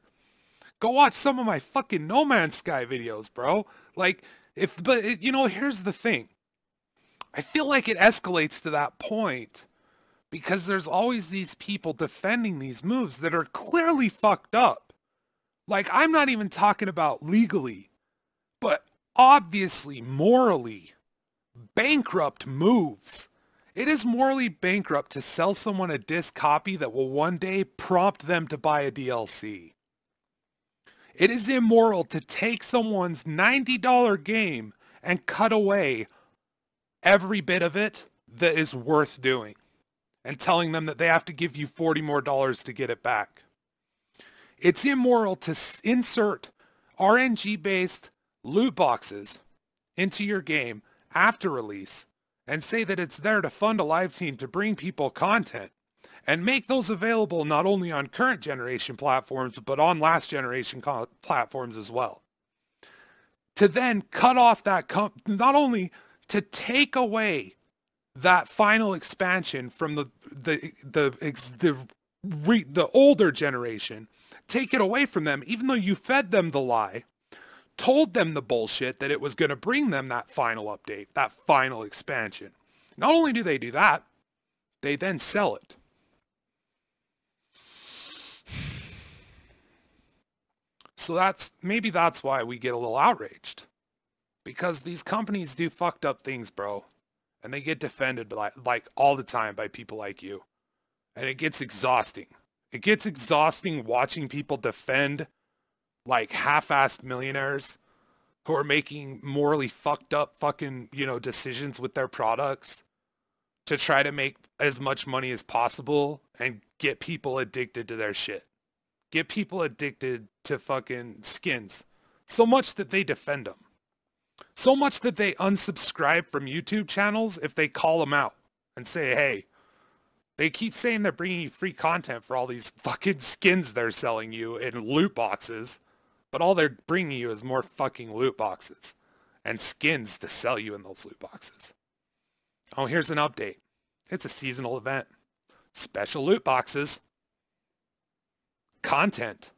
go watch some of my fucking No Man's Sky videos, bro. Like, you know, here's the thing. I feel like it escalates to that point because there's always these people defending these moves that are clearly fucked up. Like, I'm not even talking about legally, but obviously, morally, bankrupt moves. It is morally bankrupt to sell someone a disc copy that will one day prompt them to buy a DLC. It is immoral to take someone's $90 game and cut away every bit of it that is worth doing and telling them that they have to give you $40 more to get it back. It's immoral to insert RNG-based loot boxes into your game after release and say that it's there to fund a live team to bring people content and make those available not only on current generation platforms, but on last generation platforms as well. To then cut off that, not only to take away that final expansion from the older generation, take it away from them, even though you fed them the lie, told them the bullshit that it was going to bring them that final update, that final expansion. Not only do they do that, they then sell it. So maybe that's why we get a little outraged. Because these companies do fucked up things, bro. And they get defended by, like all the time by people like you. And it gets exhausting. It gets exhausting watching people defend like half-assed millionaires who are making morally fucked up fucking, decisions with their products to try to make as much money as possible and get people addicted to their shit. Get people addicted to fucking skins. So much that they defend them. So much that they unsubscribe from YouTube channels if they call them out and say, hey, they keep saying they're bringing you free content for all these fucking skins they're selling you in loot boxes, but all they're bringing you is more fucking loot boxes and skins to sell you in those loot boxes. Oh, here's an update. It's a seasonal event. Special loot boxes. Content.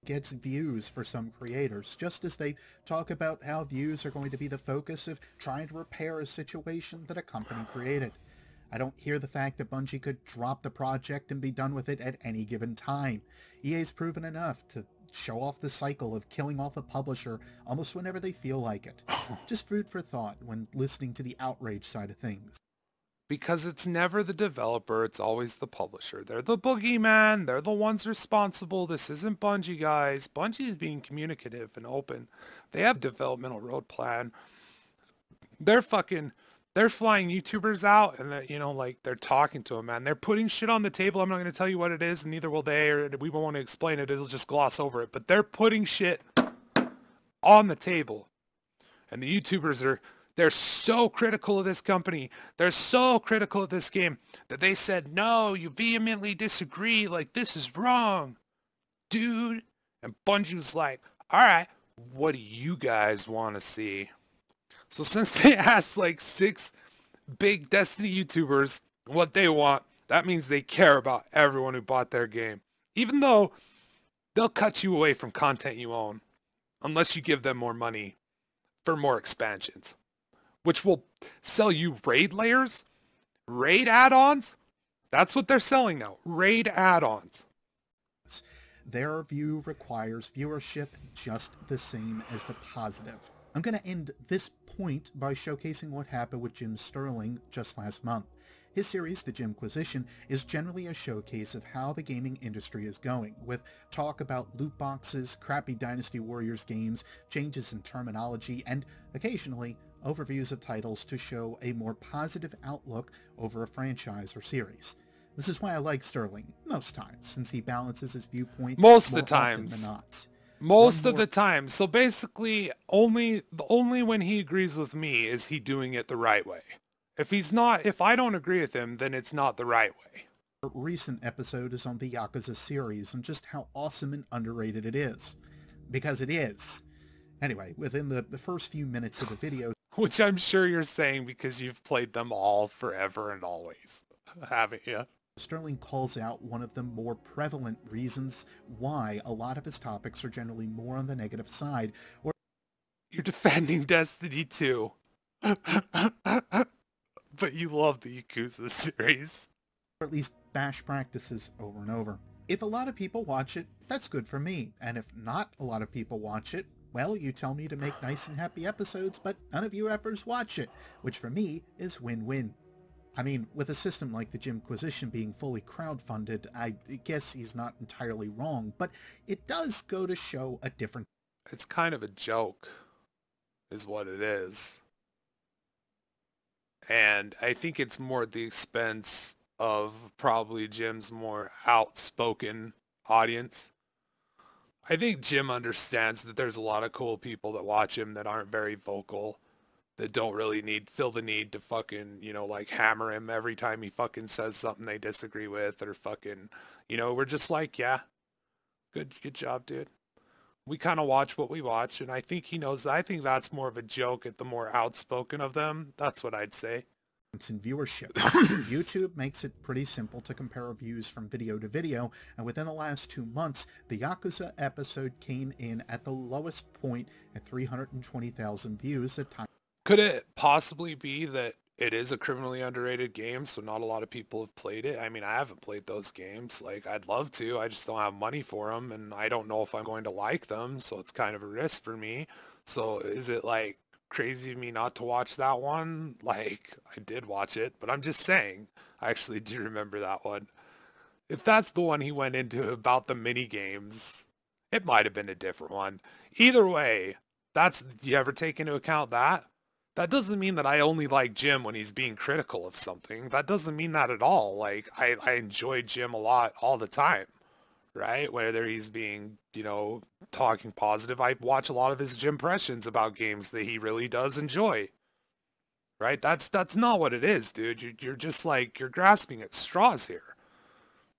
Gets views for some creators, just as they talk about how views are going to be the focus of trying to repair a situation that a company created. I don't hear the fact that Bungie could drop the project and be done with it at any given time. EA's proven enough to show off the cycle of killing off a publisher almost whenever they feel like it. Just food for thought when listening to the outrage side of things. Because it's never the developer, it's always the publisher. They're the boogeyman, they're the ones responsible. This isn't Bungie, guys. Bungie's being communicative and open. They have a developmental road plan. They're flying YouTubers out and they're talking to them, man. They're putting shit on the table. I'm not going to tell you what it is, and neither will they, or we won't want to explain it. It'll just gloss over it. But they're putting shit on the table. And the YouTubers they're so critical of this company. They're so critical of this game that they said, no, you vehemently disagree. Like, this is wrong, dude. And Bungie was like, all right, what do you guys want to see? So since they asked like 6 big Destiny YouTubers what they want, that means they care about everyone who bought their game. Even though they'll cut you away from content you own unless you give them more money for more expansions, which will sell you raid layers, raid add-ons. That's what they're selling now, raid add-ons. Their view requires viewership just the same as the positive. I'm going to end this point by showcasing what happened with Jim Sterling just last month. His series, The Jimquisition, is generally a showcase of how the gaming industry is going, with talk about loot boxes, crappy Dynasty Warriors games, changes in terminology, and occasionally overviews of titles to show a more positive outlook over a franchise or series. This is why I like Sterling most times, since he balances his viewpoint most of more the times often than not. Most of the time. So basically, only when he agrees with me is he doing it the right way. If I don't agree with him, then it's not the right way. A recent episode is on the Yakuza series and just how awesome and underrated it is. Because it is. Anyway, within the first few minutes of the video... Which I'm sure you're saying because you've played them all forever and always, haven't you? Sterling calls out one of the more prevalent reasons why a lot of his topics are generally more on the negative side. Or you're defending Destiny 2. But you love the Yakuza series. Or at least bash practices over and over. If a lot of people watch it, that's good for me. And if not a lot of people watch it, well, you tell me to make nice and happy episodes, but none of you effers watch it, which for me is win-win. I mean, with a system like the Jimquisition being fully crowdfunded, I guess he's not entirely wrong, but it does go to show a different... It's kind of a joke, is what it is. And I think it's more at the expense of probably Jim's more outspoken audience. I think Jim understands that there's a lot of cool people that watch him that aren't very vocal, that don't really feel the need to fucking, you know, like hammer him every time he fucking says something they disagree with, or fucking, you know, we're just like, yeah, good job, dude. We kind of watch what we watch, and I think he knows. I think that's more of a joke at the more outspoken of them. That's what I'd say. In viewership. YouTube makes it pretty simple to compare views from video to video, and within the last 2 months, the Yakuza episode came in at the lowest point at 320,000 views at time. Could it possibly be that it is a criminally underrated game, so not a lot of people have played it? I mean, I haven't played those games. Like, I'd love to. I just don't have money for them, and I don't know if I'm going to like them, so it's kind of a risk for me. So is it, like, crazy of me not to watch that one? Like, I did watch it, but I'm just saying, I actually do remember that one. If that's the one he went into about the mini games, it might have been a different one. Either way, you ever take into account that? That doesn't mean that I only like Jim when he's being critical of something. That doesn't mean that at all. Like, I enjoy Jim a lot all the time, right? Whether he's being, you know, talking positive. I watch a lot of his Jimpressions about games that he really does enjoy, right? That's not what it is, dude. You're just like, you're grasping at straws here.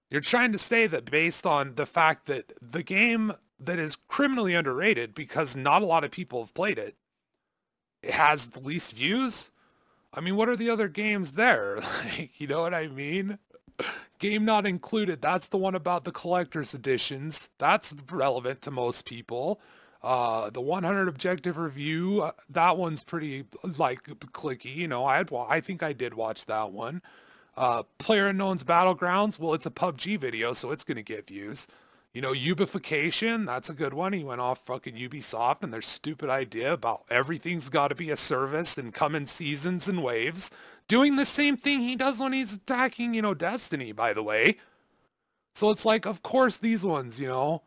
You're trying to say that based on the fact that the game that is criminally underrated because not a lot of people have played it, it has the least views? I mean, what are the other games there? Like, you know what I mean? Game not included. That's the one about the collector's editions. That's relevant to most people. The 100 objective review, that one's pretty, like, clicky. You know, I think I did watch that one. PlayerUnknown's Battlegrounds, well, it's a PUBG video, so it's going to get views. You know, Ubification, that's a good one. He went off fucking Ubisoft and their stupid idea about everything's got to be a service and come in seasons and waves. Doing the same thing he does when he's attacking, you know, Destiny, by the way. So it's like, of course, these ones, you know.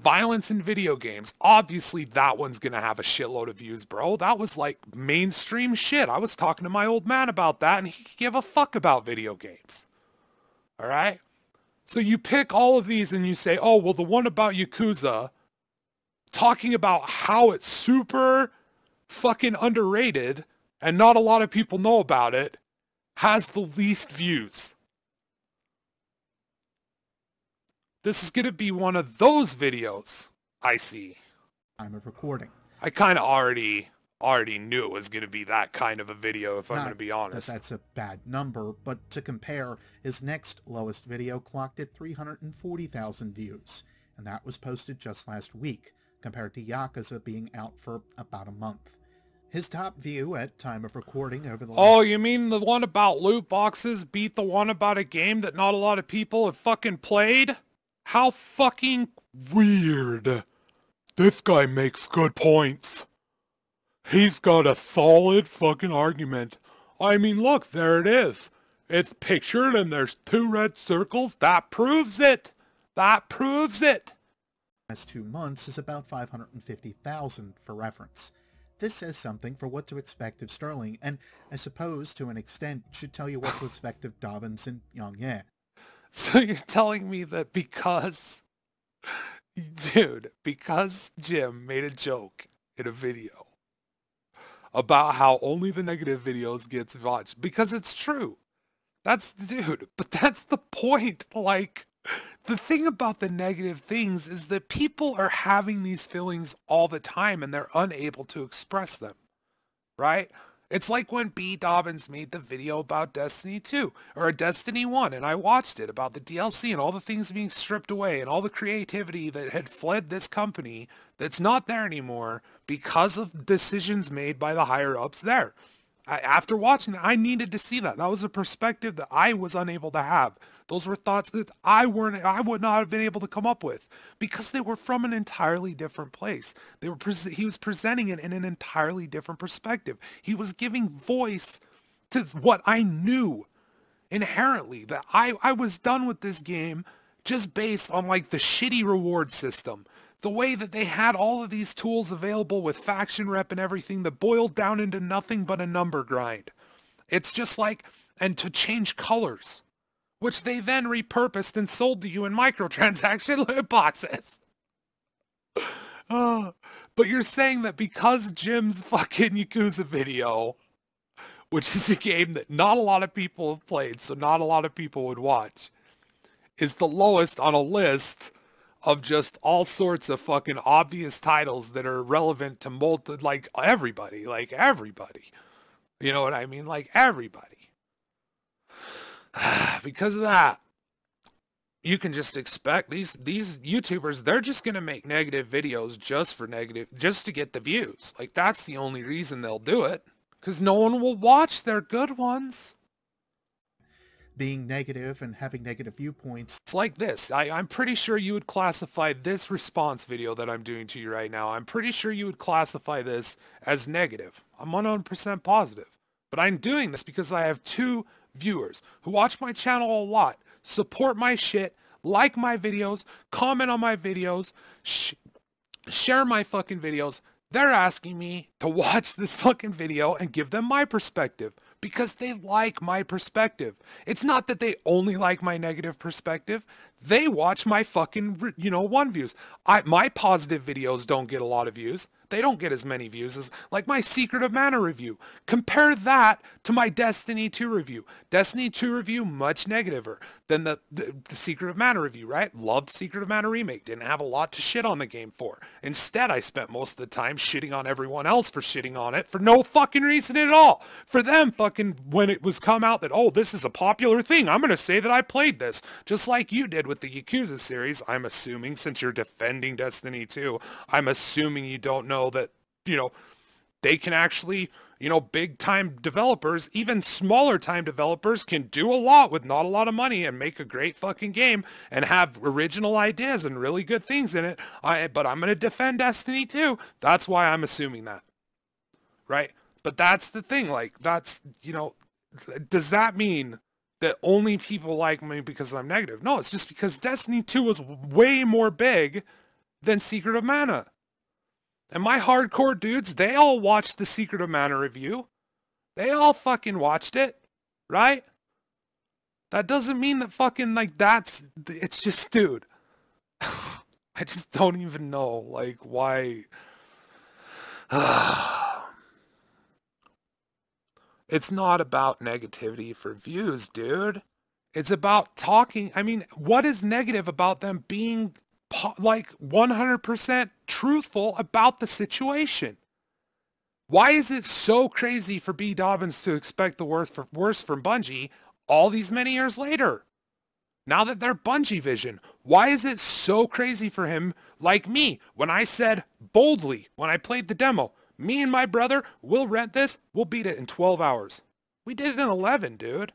Violence in video games. Obviously, that one's going to have a shitload of views, bro. That was like mainstream shit. I was talking to my old man about that and he could give a fuck about video games. All right? So you pick all of these and you say, oh, well, the one about Yakuza, talking about how it's super fucking underrated and not a lot of people know about it, has the least views. This is going to be one of those videos I see. Time of recording. I kind of already knew it was going to be that kind of a video, if I'm going to be honest. That's a bad number, but to compare, his next lowest video clocked at 340,000 views, and that was posted just last week, compared to Yakuza being out for about a month. His top view at time of recording over the Oh, you mean the one about loot boxes beat the one about a game that not a lot of people have fucking played? How fucking weird. This guy makes good points. He's got a solid fucking argument. I mean, look, there it is. It's pictured and there's 2 red circles. That proves it. That proves it. Last 2 months is about 550,000 for reference. This says something for what to expect of Sterling, and I suppose to an extent should tell you what to expect of Dobbins and Yongye. So you're telling me that because Jim made a joke in a video about how only the negative videos gets watched, because it's true. But that's the point. Like, the thing about the negative things is that people are having these feelings all the time and they're unable to express them, right? It's like when BDobbins made the video about Destiny 2 or Destiny 1, and I watched it about the DLC and all the things being stripped away and all the creativity that had fled this company that's not there anymore because of decisions made by the higher ups there. After watching that, I needed to see that. That was a perspective that I was unable to have. Those were thoughts that I would not have been able to come up with because they were from an entirely different place. He was presenting it in an entirely different perspective. He was giving voice to what I knew inherently, that I was done with this game just based on like the shitty reward system. The way that they had all of these tools available with faction rep and everything that boiled down into nothing but a number grind. It's just like, and to change colors, which they then repurposed and sold to you in microtransaction loot boxes. But you're saying that because Jim's fucking Yakuza video, which is a game that not a lot of people have played, so not a lot of people would watch, is the lowest on a list of just all sorts of fucking obvious titles that are relevant to everybody. You know what I mean? Like everybody. Because of that, you can just expect these YouTubers, they're just going to make negative videos just to get the views. Like, that's the only reason they'll do it. Because no one will watch their good ones. Being negative and having negative viewpoints. It's like this. I'm pretty sure you would classify this response video that I'm doing to you right now. I'm pretty sure you would classify this as negative. I'm 100% positive. But I'm doing this because I have 2 viewers who watch my channel a lot, support my shit, like my videos, comment on my videos, share my fucking videos. They're asking me to watch this fucking video and give them my perspective because they like my perspective. It's not that they only like my negative perspective. They watch my fucking, 1 views. My positive videos don't get a lot of views. They don't get as many views as, like, my Secret of Mana review. Compare that to my Destiny 2 review. Destiny 2 review, much negativer than the Secret of Mana review, right? Loved Secret of Mana Remake. Didn't have a lot to shit on the game for. Instead, I spent most of the time shitting on everyone else for shitting on it for no fucking reason at all. For them, fucking, when it was come out that, oh, this is a popular thing, I'm going to say that I played this. Just like you did with the Yakuza series, I'm assuming, since you're defending Destiny 2, I'm assuming you don't know that, they can actually, big time developers, even smaller time developers, can do a lot with not a lot of money and make a great fucking game and have original ideas and really good things in it. But I'm going to defend Destiny 2. That's why I'm assuming that. Right? But that's the thing. Like, that's, does that mean that only people like me because I'm negative? No, it's just because Destiny 2 was way more big than Secret of Mana. And my hardcore dudes, they all watched the Secret of Mana review. They all fucking watched it, right? That doesn't mean that fucking, it's just, dude. I just don't even know, why. It's not about negativity for views, dude. It's about talking. I mean, what is negative about them being 100% truthful about the situation? Why is it so crazy for BDobbins to expect the worst from Bungie all these many years later? Now that they're Bungie Vision, why is it so crazy for him, like me, when I said boldly, when I played the demo, me and my brother, we'll rent this, we'll beat it in 12 hours. We did it in 11, dude.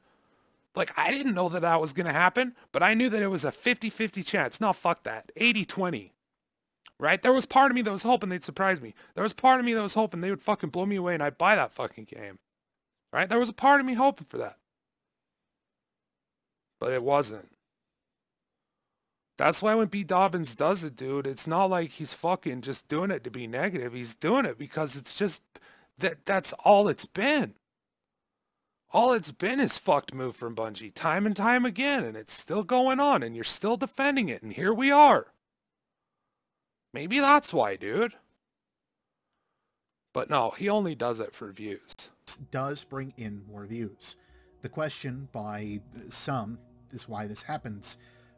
I didn't know that was going to happen, but I knew that it was a 50-50 chance. No, fuck that. 80-20. Right? There was part of me that was hoping they'd surprise me. There was part of me that was hoping they would fucking blow me away and I'd buy that fucking game. Right? There was a part of me hoping for that. But it wasn't. That's why when BDobbins does it, dude, it's not like he's fucking just doing it to be negative. He's doing it because it's just, that's all it's been. All it's been is fucked move from Bungie time and time again, and it's still going on, and you're still defending it, and here we are. Maybe that's why, dude. But no, he only does it for views. Does bring in more views. The question by some is why this happens,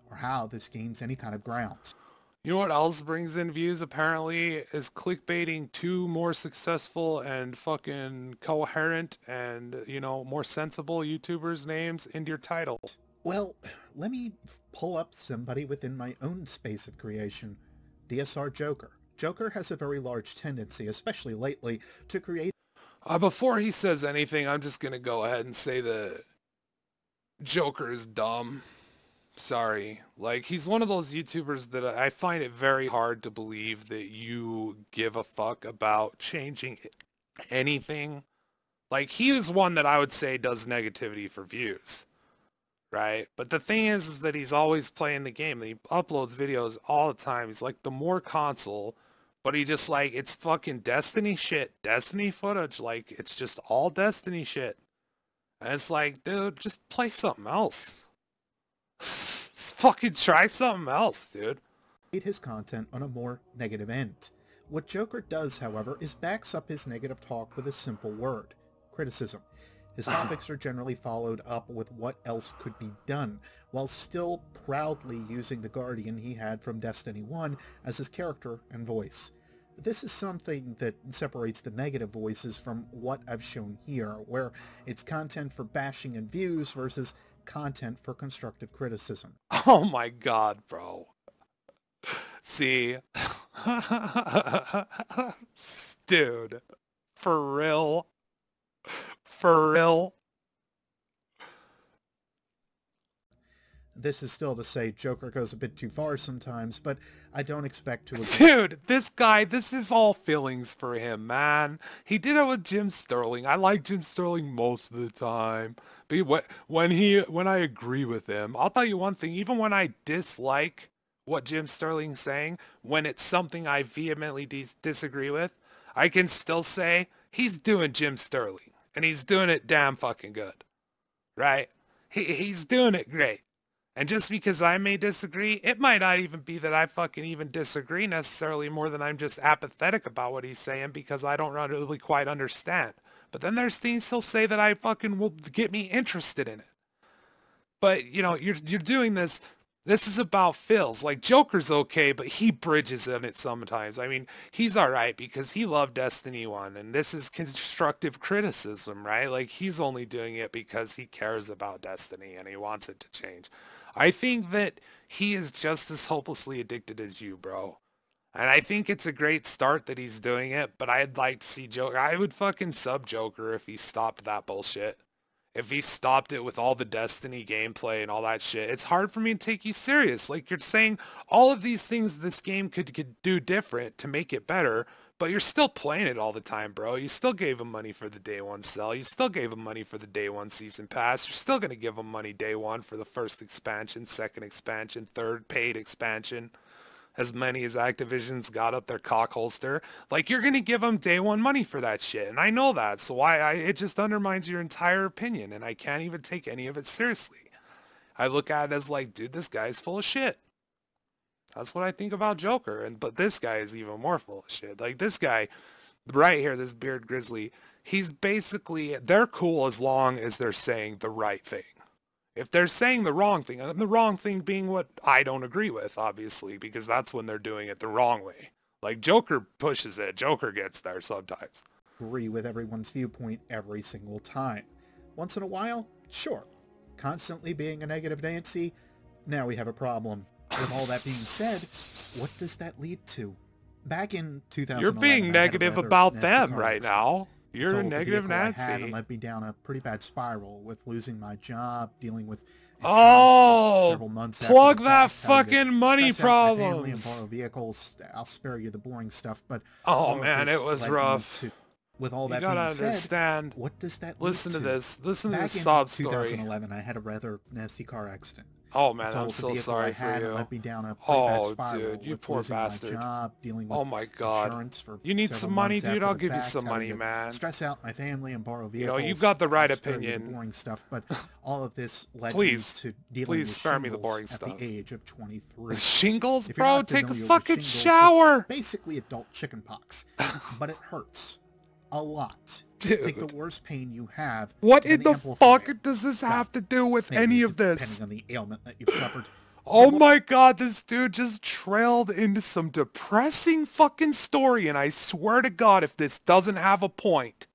or how this gains any kind of ground. You know what else brings in views, apparently, is clickbaiting 2 more successful and fucking coherent and, more sensible YouTubers' names into your title. Well, let me pull up somebody within my own space of creation. DSR Joker. Joker has a very large tendency, especially lately, to create... Before he says anything, I'm just gonna go ahead and say that Joker is dumb. Sorry. He's one of those YouTubers that I find it very hard to believe that you give a fuck about changing anything. He is one that I would say does negativity for views. Right? But the thing is that he's always playing the game. He uploads videos all the time. He's the more console, but he just it's fucking Destiny shit. Destiny footage. It's just all Destiny shit. And it's dude, just play something else. Just fucking try something else, dude. His content on a more negative end. What Joker does, however, is backs up his negative talk with a simple word: criticism. His topics are generally followed up with what else could be done, while still proudly using the Guardian he had from Destiny 1 as his character and voice. This is something that separates the negative voices from what I've shown here, where it's content for bashing and views versus content for constructive criticism. Oh my god, bro. See? Dude. For real? For real? This is still to say Joker goes a bit too far sometimes, but I don't expect to agree. Dude, this guy, this is all feelings for him, man. He did it with Jim Sterling. I like Jim Sterling most of the time. But when I agree with him, I'll tell you one thing, even when I dislike what Jim Sterling's saying, when it's something I vehemently disagree with, I can still say he's doing Jim Sterling. And he's doing it damn fucking good. Right? He's doing it great. And just because I may disagree, it might not even be that I fucking even disagree necessarily, more than I'm just apathetic about what he's saying because I don't really quite understand. But then there's things he'll say that I fucking will get me interested in it. But, you know, you're doing this. This is about feels. Like, Joker's okay, but he bridges in it sometimes. I mean, he's alright because he loved Destiny 1, and this is constructive criticism, right? Like, he's only doing it because he cares about Destiny and he wants it to change. I think that he is just as hopelessly addicted as you, bro. And I think it's a great start that he's doing it, but I'd like to see Joker. I would fucking sub Joker if he stopped that bullshit. If he stopped it with all the Destiny gameplay and all that shit. It's hard for me to take you serious. Like, you're saying all of these things this game could do different to make it better, but you're still playing it all the time, bro. You still gave him money for the day one sell. You still gave him money for the day one season pass. You're still going to give him money day one for the first expansion, second expansion, third paid expansion. As many as Activision's got up their cock holster. Like, you're going to give them day one money for that shit. And I know that. So it just undermines your entire opinion. And I can't even take any of it seriously. I look at it as like, dude, this guy's full of shit. That's what I think about Joker. But this guy is even more full of shit. Like, this guy right here, this Beard Grizzly, he's basically, they're cool as long as they're saying the right thing. If they're saying the wrong thing, and the wrong thing being what I don't agree with, obviously, because that's when they're doing it the wrong way. Like, Joker pushes it. Joker gets there sometimes. Agree with everyone's viewpoint every single time. Once in a while, sure. Constantly being a negative Nancy, now we have a problem. With all that being said, what does that lead to? Back in 2011, you're being negative about them right now. You're a negative Nancy. I had and led me down a pretty bad spiral with losing my job, dealing with several months. Plug that fucking money problems. problems. Family and borrow vehicles. I'll spare you the boring stuff, but oh man, it was rough. With all that being said, understand. What does that listen lead to this? Listen to Back this sob in story. 2011, I had a rather nasty car accident. Oh man, I'm so sorry for you. Led me down a bad spiral dude, you poor bastard. My job, dealing with oh my god. Insurance for you need some money, dude. I'll give you fact, some money, man. Stress out my family and borrow vehicles. You know, you've got the right the opinion. Boring stuff, but all of this led me to dealing please with spare me the shingles boring at stuff. the age of 23. Shingles, If you're bro? not Take a familiar with fucking shingles, shower. It's basically adult chickenpox, but it hurts a lot. Dude. Take the worst pain you have. What in the fuck does this have to do with any of this? Depending on the ailment that you've suffered. Oh my god, this dude just trailed into some depressing fucking story, and I swear to god if this doesn't have a point.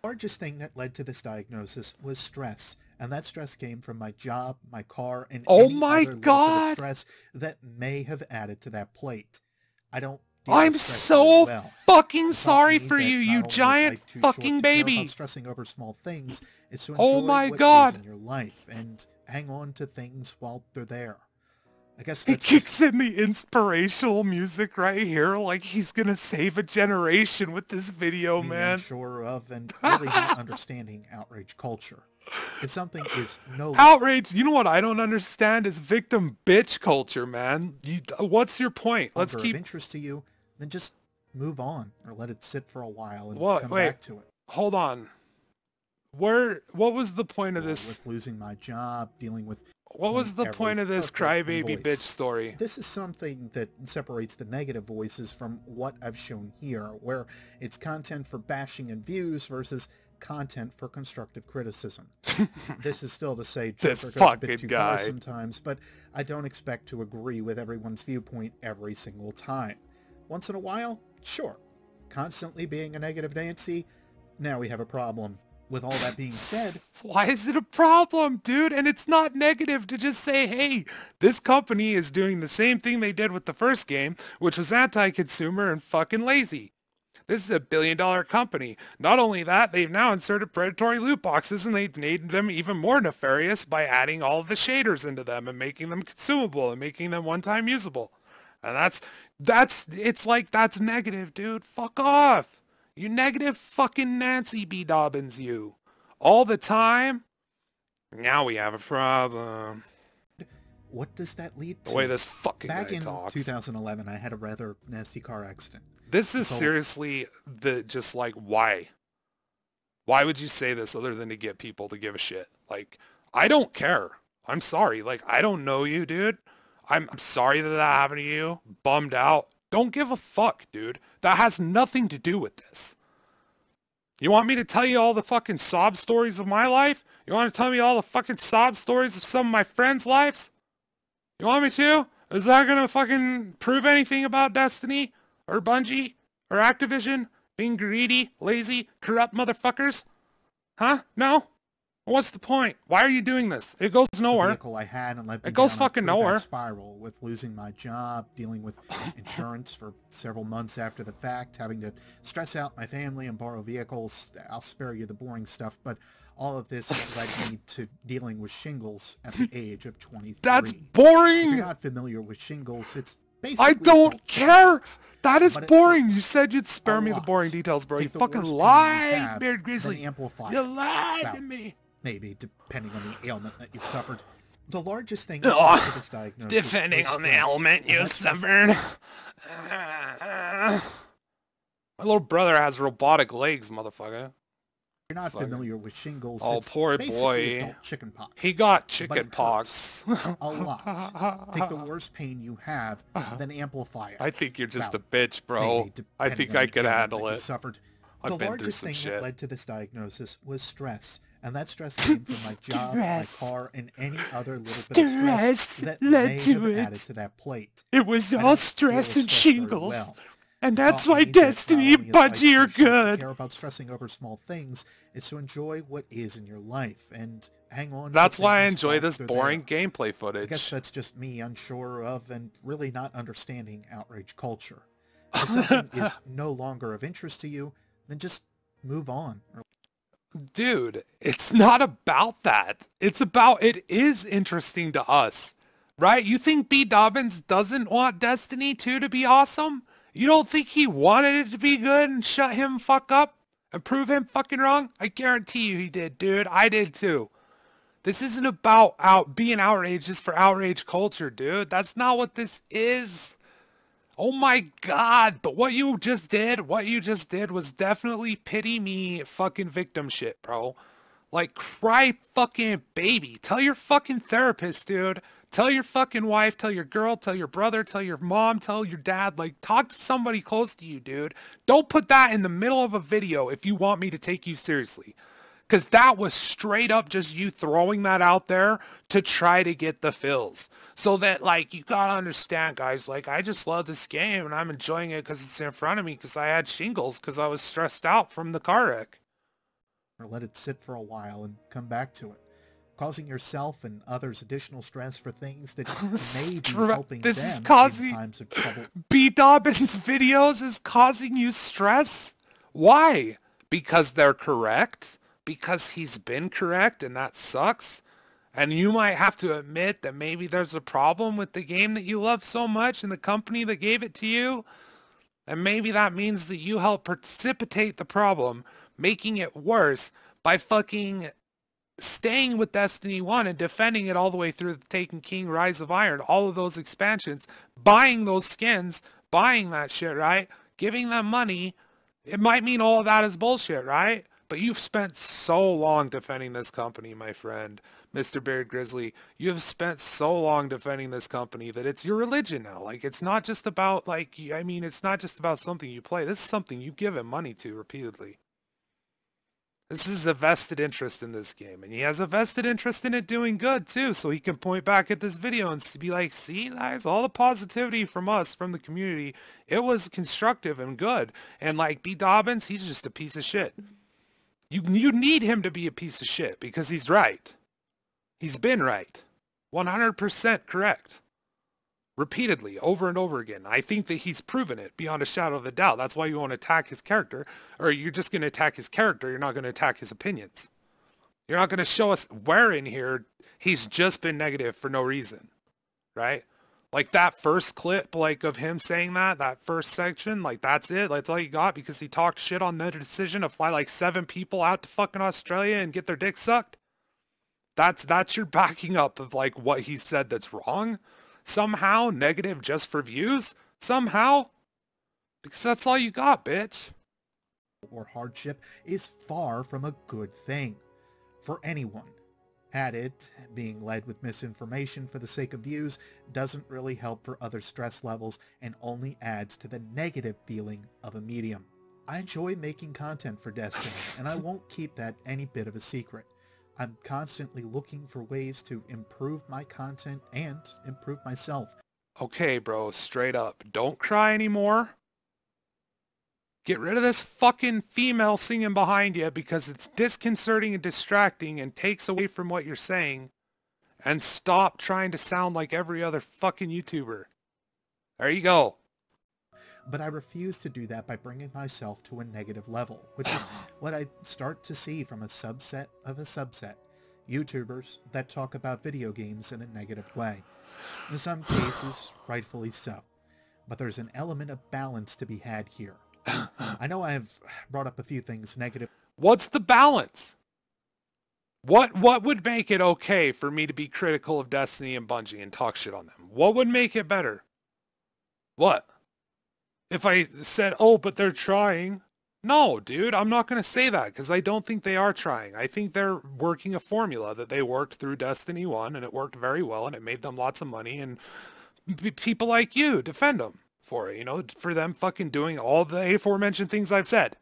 The largest thing that led to this diagnosis was stress, and that stress came from my job, my car, and any other level of stress that may have added to that plate. I don't I'm so fucking sorry for you, you giant fucking baby. Stressing over small things is to enjoy what is in your life and hang on to things while they're there. I guess he kicks in the inspirational music right here, like he's gonna save a generation with this video, man. Unsure of and really not understanding outrage culture. If something is no outrage, you know what I don't understand is victim bitch culture, man. What's your point? Let's keep interest to you, then just move on or let it sit for a while and come Wait, back to it. Hold on. What was the point of this? With losing my job, dealing with What was the point of this crybaby bitch story? This is something that separates the negative voices from what I've shown here, where it's content for bashing and views versus content for constructive criticism. This is still to say Joker goes a bit too far sometimes, but I don't expect to agree with everyone's viewpoint every single time. Once in a while, sure. Constantly being a negative Nancy, now we have a problem. With all that being said... Why is it a problem, dude? And it's not negative to just say, hey, this company is doing the same thing they did with the first game, which was anti-consumer and fucking lazy. This is a billion-dollar company. Not only that, they've now inserted predatory loot boxes, and they've made them even more nefarious by adding all of the shaders into them and making them consumable and making them one-time usable. And it's like, that's negative, dude. Fuck off. You negative fucking Nancy BDobbins, you. All the time? Now we have a problem. What does that lead to? The way this fucking guy talks. Back in 2011, I had a rather nasty car accident. This is seriously just like, why? Why would you say this other than to get people to give a shit? Like, I don't care. I'm sorry. Like, I don't know you, dude. I'm sorry that happened to you. Bummed out. Don't give a fuck, dude. That has nothing to do with this. You want me to tell you all the fucking sob stories of my life? You want to tell me all the fucking sob stories of some of my friends' lives? You want me to? Is that gonna fucking prove anything about Destiny? Or Bungie? Or Activision? Being greedy, lazy, corrupt motherfuckers? Huh? No? What's the point? Why are you doing this? It goes nowhere. The vehicle I had and led me it goes down fucking nowhere. Spiral with losing my job, dealing with insurance for several months after the fact, having to stress out my family and borrow vehicles. I'll spare you the boring stuff, but all of this led me to dealing with shingles at the age of 23. That's boring! If you're not familiar with shingles, it's basically... I don't care! That is boring! You said you'd spare me the boring details, bro. You fucking lied, Beard Grizzly! You lied to me! Maybe, depending on the ailment that you've suffered. The largest thing that led to this diagnosis depending on the ailment you suffered. My little brother has robotic legs, motherfucker. You're not familiar with shingles. Oh, poor boy. Chicken pox. He got chicken pox. A lot. Take the worst pain you have, then amplify it. I think you're just a bitch, bro. I think I could handle it. The largest thing that led to this diagnosis was stress. And that stress came from my job, my car, and any other little bit of stress that may have added to that plate. It was all stress and shingles. And that's why Destiny and Bungie are good. To care about stressing over small things is to enjoy what is in your life and hang on. That's why I enjoy this boring gameplay footage. I guess that's just me unsure of and really not understanding outrage culture. If something is no longer of interest to you, then just move on. Dude, it's not about that. It's about it is interesting to us, right? You think BDobbins doesn't want Destiny 2 to be awesome? You don't think he wanted it to be good and shut him fuck up and prove him fucking wrong? I guarantee you he did, dude. I did too. This isn't about being outraged just for outrage culture, dude. That's not what this is. Oh my god, but what you just did was definitely pity me fucking victim shit, bro. Like, cry fucking baby. Tell your fucking therapist, dude. Tell your fucking wife, tell your girl, tell your brother, tell your mom, tell your dad. Like, talk to somebody close to you, dude. Don't put that in the middle of a video if you want me to take you seriously. Because that was straight up just you throwing that out there to try to get the fills. So that, like, you gotta understand, guys, like, I just love this game and I'm enjoying it because it's in front of me because I had shingles because I was stressed out from the car wreck. Or let it sit for a while and come back to it. Causing yourself and others additional stress for things that may be helping them in times of trouble. BDobbins videos is causing you stress? Why? Because they're correct? Because he's been correct and that sucks? And you might have to admit that maybe there's a problem with the game that you love so much and the company that gave it to you? And maybe that means that you help precipitate the problem, making it worse by fucking staying with Destiny 1 and defending it all the way through the Taken King, Rise of Iron, all of those expansions, buying those skins, buying that shit, right? Giving them money. It might mean all of that is bullshit, right? But you've spent so long defending this company, my friend. Mr. Bear Grizzly, you have spent so long defending this company that it's your religion now. Like, it's not just about, like, I mean, it's not just about something you play. This is something you give him money to repeatedly. This is a vested interest in this game, and he has a vested interest in it doing good, too, so he can point back at this video and be like, see, guys, all the positivity from us, from the community, it was constructive and good. And, like, BDobbins, he's just a piece of shit. You need him to be a piece of shit, because he's right. He's been right. 100% correct. Repeatedly, over and over again. I think that he's proven it beyond a shadow of a doubt. That's why you want to attack his character. Or you're just going to attack his character. You're not going to attack his opinions. You're not going to show us where in here he's just been negative for no reason. Right? Like that first clip, like of him saying that first section, like that's it. That's all you got because he talked shit on the decision to fly like 7 people out to fucking Australia and get their dick sucked. That's your backing up of like what he said that's wrong. Somehow negative just for views? Somehow? Because that's all you got, bitch. Or hardship is far from a good thing for anyone. At it, being led with misinformation for the sake of views doesn't really help for other stress levels and only adds to the negative feeling of a medium. I enjoy making content for Destiny, and I won't keep that any bit of a secret. I'm constantly looking for ways to improve my content and improve myself. Okay, bro, straight up. Don't cry anymore. Get rid of this fucking female singing behind you because it's disconcerting and distracting and takes away from what you're saying. And stop trying to sound like every other fucking YouTuber. There you go. But I refuse to do that by bringing myself to a negative level, which is what I start to see from a subset of a subset. YouTubers that talk about video games in a negative way. In some cases, rightfully so. But there's an element of balance to be had here. I know I have brought up a few things negative. What's the balance? What would make it okay for me to be critical of Destiny and Bungie and talk shit on them? What would make it better? What? If I said, oh, but they're trying. No, dude, I'm not going to say that because I don't think they are trying. I think they're working a formula that they worked through Destiny 1 and it worked very well and it made them lots of money and people like you defend them for it, you know, for them fucking doing all the aforementioned things I've said.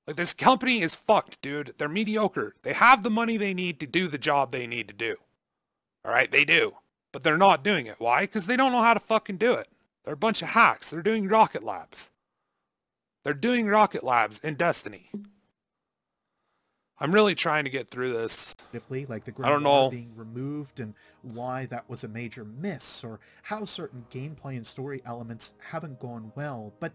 Like, this company is fucked, dude. They're mediocre. They have the money they need to do the job they need to do. All right, they do. But they're not doing it. Why? Because they don't know how to fucking do it. They're a bunch of hacks. They're doing rocket labs. They're doing rocket labs in Destiny. I'm really trying to get through this. Like the I don't know. being removed and why that was a major miss, or how certain gameplay and story elements haven't gone well, but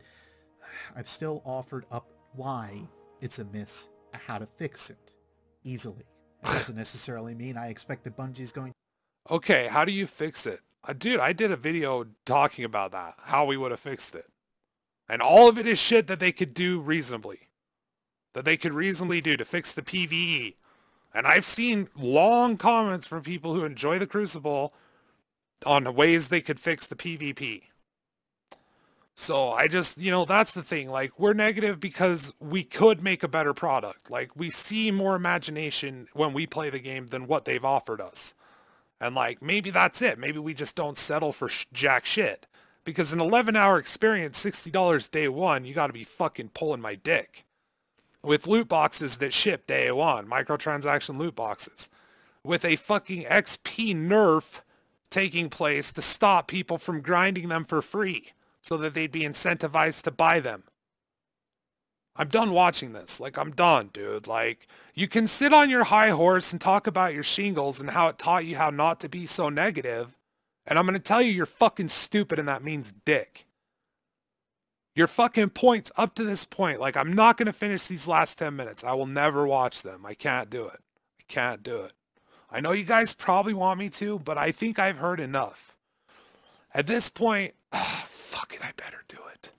I've still offered up why it's a miss, how to fix it easily. It doesn't necessarily mean I expect that Bungie's going. Okay, how do you fix it? Dude, I did a video talking about that, how we would have fixed it. And all of it is shit that they could do reasonably. That they could reasonably do to fix the PvE. And I've seen long comments from people who enjoy the Crucible on ways they could fix the PvP. So I just, you know, that's the thing. Like, we're negative because we could make a better product. Like, we see more imagination when we play the game than what they've offered us. And like, maybe that's it. Maybe we just don't settle for jack shit. Because an 11-hour experience, $60 day one, you gotta be fucking pulling my dick. With loot boxes that ship day one, microtransaction loot boxes. With a fucking XP nerf taking place to stop people from grinding them for free. So that they'd be incentivized to buy them. I'm done watching this. Like, I'm done, dude. Like, you can sit on your high horse and talk about your shingles and how it taught you how not to be so negative. And I'm going to tell you you're fucking stupid and that means dick. Your fucking points up to this point. Like, I'm not going to finish these last 10 minutes. I will never watch them. I can't do it. I can't do it. I know you guys probably want me to, but I think I've heard enough. At this point, fuck it, I better do it.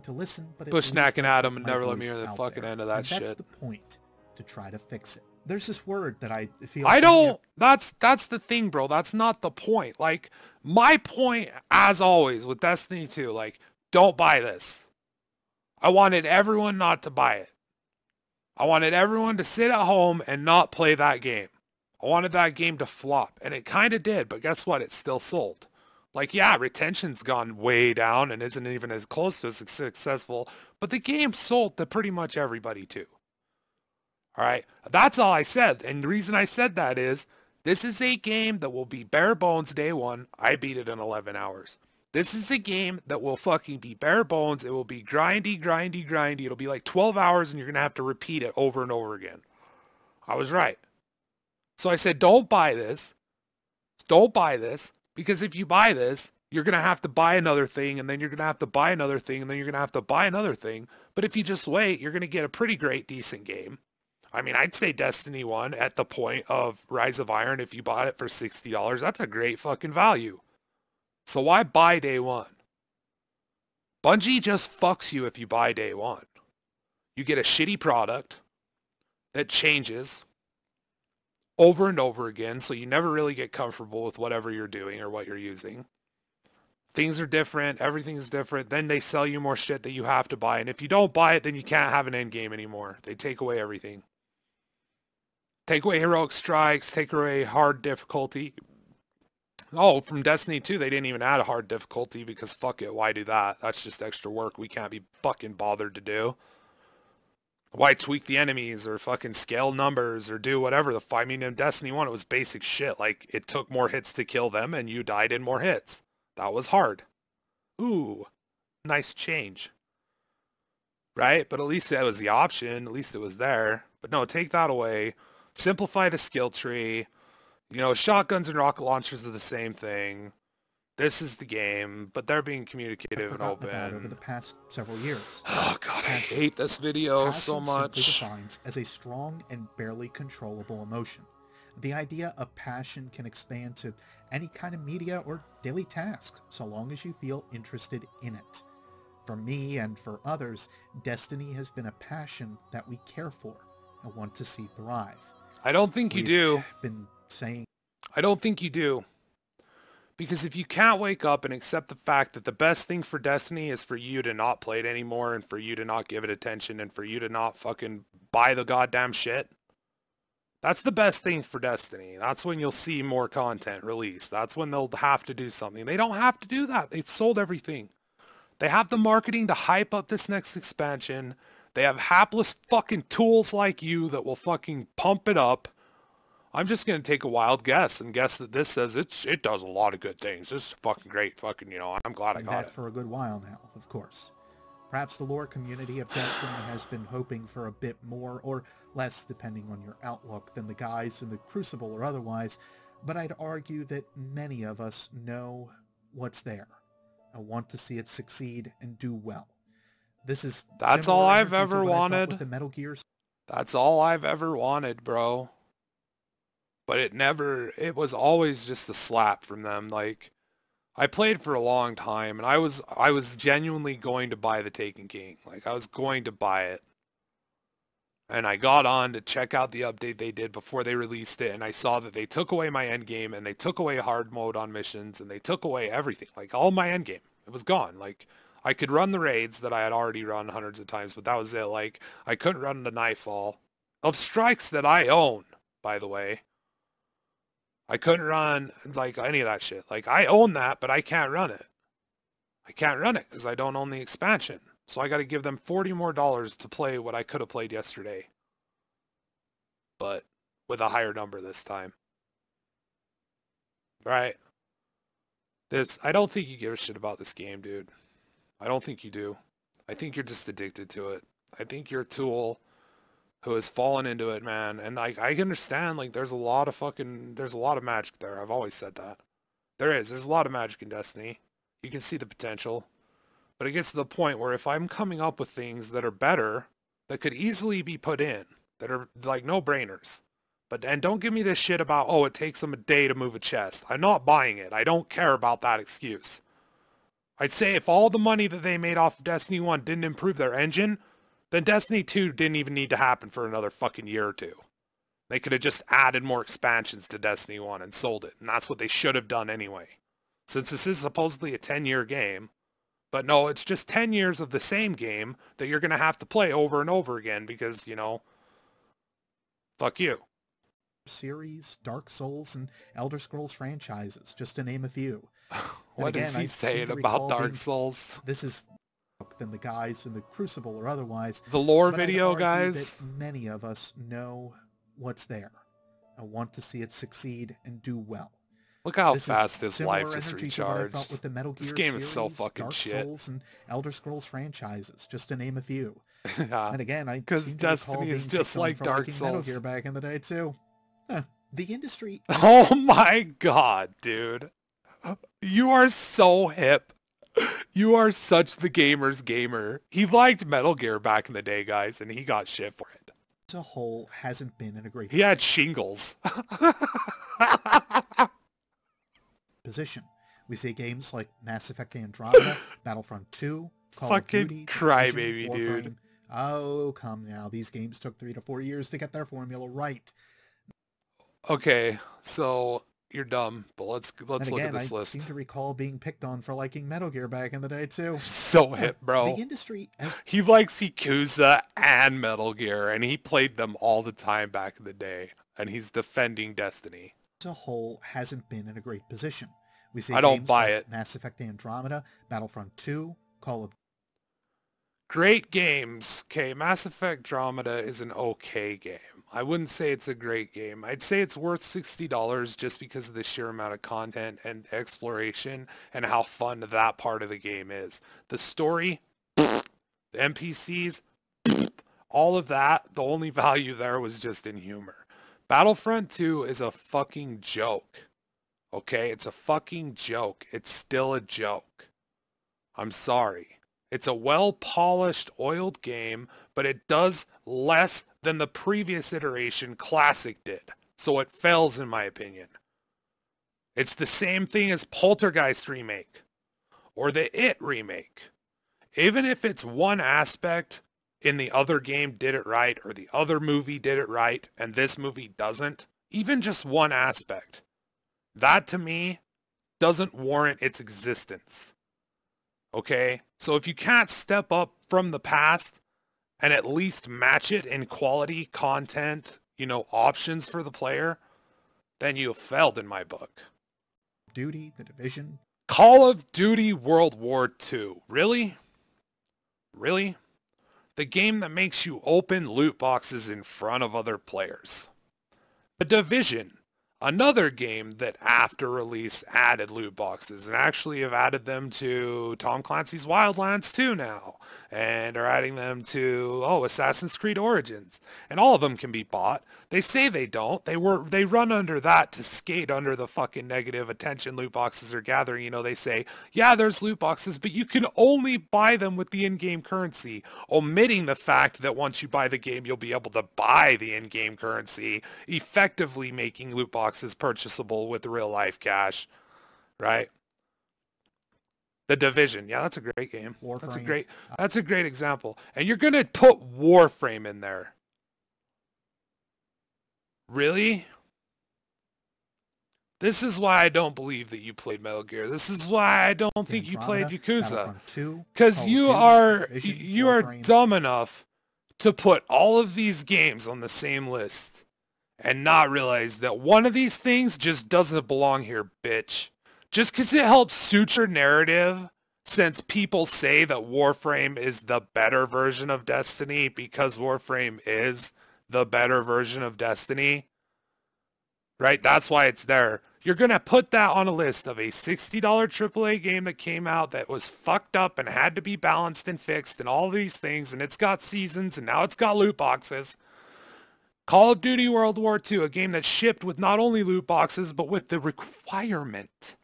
To listen, but Bushnak and Adam and never let me hear the fucking end of that shit. That's the point, to try to fix it. There's this word that I feel. I don't. That's the thing, bro. That's not the point. Like, my point, as always, with Destiny 2, like, don't buy this. I wanted everyone not to buy it. I wanted everyone to sit at home and not play that game. I wanted that game to flop, and it kind of did, but guess what? It still sold. Like, yeah, retention's gone way down and isn't even as close to as successful, but the game sold to pretty much everybody too. All right, that's all I said, and the reason I said that is this is a game that will be bare bones day one. I beat it in 11 hours. This is a game that will fucking be bare bones. It will be grindy, grindy, grindy. It'll be like 12 hours and you're going to have to repeat it over and over again. I was right. So I said, don't buy this. Don't buy this. Because if you buy this, you're going to have to buy another thing, and then you're going to have to buy another thing, and then you're going to have to buy another thing. But if you just wait, you're going to get a pretty great, decent game. I mean, I'd say Destiny 1 at the point of Rise of Iron, if you bought it for $60, that's a great fucking value. So why buy day one? Bungie just fucks you if you buy day one. You get a shitty product that changes over and over again, so you never really get comfortable with whatever you're doing or what you're using. Things are different, everything is different, then they sell you more shit that you have to buy, and if you don't buy it, then you can't have an end game anymore. They take away everything. Take away heroic strikes, take away hard difficulty. Oh, from Destiny 2, they didn't even add a hard difficulty because fuck it, why do that? That's just extra work we can't be fucking bothered to do. Why tweak the enemies or fucking scale numbers or do whatever the fuck? I mean, in Destiny 1, it was basic shit. Like, it took more hits to kill them and you died in more hits. That was hard. Ooh, nice change. Right? But at least it was the option. At least it was there. But no, take that away. Simplify the skill tree. You know, shotguns and rocket launchers are the same thing. This is the game, but they're being communicative and open. Over the past several years. Oh god, I hate this video so much. Passion simply defines as a strong and barely controllable emotion. The idea of passion can expand to any kind of media or daily task, so long as you feel interested in it. For me and for others, Destiny has been a passion that we care for and want to see thrive. I don't think you do. Been saying. I don't think you do. Because if you can't wake up and accept the fact that the best thing for Destiny is for you to not play it anymore and for you to not give it attention and for you to not fucking buy the goddamn shit, that's the best thing for Destiny. That's when you'll see more content released. That's when they'll have to do something. They don't have to do that. They've sold everything. They have the marketing to hype up this next expansion. They have hapless fucking tools like you that will fucking pump it up. I'm just going to take a wild guess and guess that this says it does a lot of good things. This is fucking great. Fucking, you know, I'm glad I got it. For a good while now, of course. Perhaps the lore community of Destiny has been hoping for a bit more or less, depending on your outlook, than the guys in the Crucible or otherwise, but I'd argue that many of us know what's there and want to see it succeed and do well. That's all I've ever wanted. With the Metal Gear. That's all I've ever wanted, bro. But it was always just a slap from them. Like, I played for a long time and I was genuinely going to buy the Taken King. Like, I was going to buy it. And I got on to check out the update they did before they released it, and I saw that they took away my endgame and they took away hard mode on missions and they took away everything. Like, all my endgame. It was gone. Like, I could run the raids that I had already run hundreds of times, but that was it. Like, I couldn't run the Nightfall of strikes that I own, by the way. I couldn't run, like, any of that shit. Like, I own that, but I can't run it. I can't run it because I don't own the expansion. So I got to give them $40 more to play what I could have played yesterday. But with a higher number this time. Right? I don't think you give a shit about this game, dude. I don't think you do. I think you're just addicted to it. I think you're a tool who has fallen into it, man. And I understand, like, there's a lot of magic there. I've always said that. There's a lot of magic in Destiny. You can see the potential. But it gets to the point where if I'm coming up with things that are better, that could easily be put in, that are, like, no-brainers. And don't give me this shit about, oh, it takes them a day to move a chest. I'm not buying it. I don't care about that excuse. I'd say if all the money that they made off of Destiny 1 didn't improve their engine, then Destiny 2 didn't even need to happen for another fucking year or two. They could have just added more expansions to Destiny 1 and sold it. And that's what they should have done anyway. Since this is supposedly a 10-year game. But no, it's just 10 years of the same game that you're going to have to play over and over again because, you know, Fuck you. Series, Dark Souls, and Elder Scrolls franchises, just to name a few. What is he saying about Dark Souls? This is than the guys in the Crucible or otherwise. The lore but video, I'd argue guys. that many of us know what's there. I want to see it succeed and do well. Look how fast his life just recharged. With the Metal Gear this game series, is so fucking Dark shit. Souls, and Elder Scrolls franchises, just to name a few. Yeah, and again, because Destiny is just like Dark Souls. Metal Gear back in the day too. The industry. Oh my god, dude. You are so hip. You are such the gamer's gamer. He liked Metal Gear back in the day, guys, and he got shit for it. As a whole, hasn't been in a great. He had shingles. Position. We see games like Mass Effect Andromeda, Battlefront 2, Call of Duty, crybaby, dude. Oh, come now. These games took 3 to 4 years to get their formula right. Okay, so you're dumb, but let's look at this list. I seem to recall being picked on for liking Metal Gear back in the day too. So hip, bro. The industry he likes Yakuza and Metal Gear, and he played them all the time back in the day, and he's defending Destiny. As a whole, hasn't been in a great position. We see I don't buy it. Mass Effect Andromeda, Battlefront 2, Call of. Great games. Okay, Mass Effect Andromeda is an okay game. I wouldn't say it's a great game. I'd say it's worth $60 just because of the sheer amount of content and exploration and how fun that part of the game is. The story, the NPCs, all of that, the only value there was just in humor. Battlefront 2 is a fucking joke. Okay, it's a fucking joke. It's still a joke. I'm sorry. It's a well-polished, oiled game, but it does less than the previous iteration Classic did. So it fails in my opinion. It's the same thing as Poltergeist Remake or the It Remake. Even if it's one aspect in the other game did it right or the other movie did it right and this movie doesn't, even just one aspect, that to me doesn't warrant its existence. Okay? So if you can't step up from the past and at least match it in quality, content, options for the player, then you have failed in my book. Duty, The Division. Call of Duty World War II. Really? Really? The game that makes you open loot boxes in front of other players. The Division. Another game that after release added loot boxes and actually have added them to Tom Clancy's Wildlands 2 now and are adding them to Assassin's Creed Origins, and all of them can be bought. They say they don't. They run under that to skate under the fucking negative attention loot boxes are gathering. They say, yeah, there's loot boxes, but you can only buy them with the in-game currency, omitting the fact that once you buy the game, you'll be able to buy the in-game currency, effectively making loot boxes purchasable with real life cash, right? The Division, yeah, that's a great game. Warframe. That's a great example. And you're gonna put Warframe in there. Really? This is why I don't believe that you played Metal Gear. This is why I don't think you played Yakuza. Because you are dumb enough to put all of these games on the same list and not realize that one of these things just doesn't belong here, bitch. Just because it helps suit your narrative, since people say that Warframe is the better version of Destiny because Warframe is the better version of Destiny, right? That's why it's there. You're going to put that on a list of a $60 AAA game that came out that was fucked up and had to be balanced and fixed and all these things, and it's got seasons and now it's got loot boxes. Call of Duty World War II, a game that shipped with not only loot boxes, but with the requirement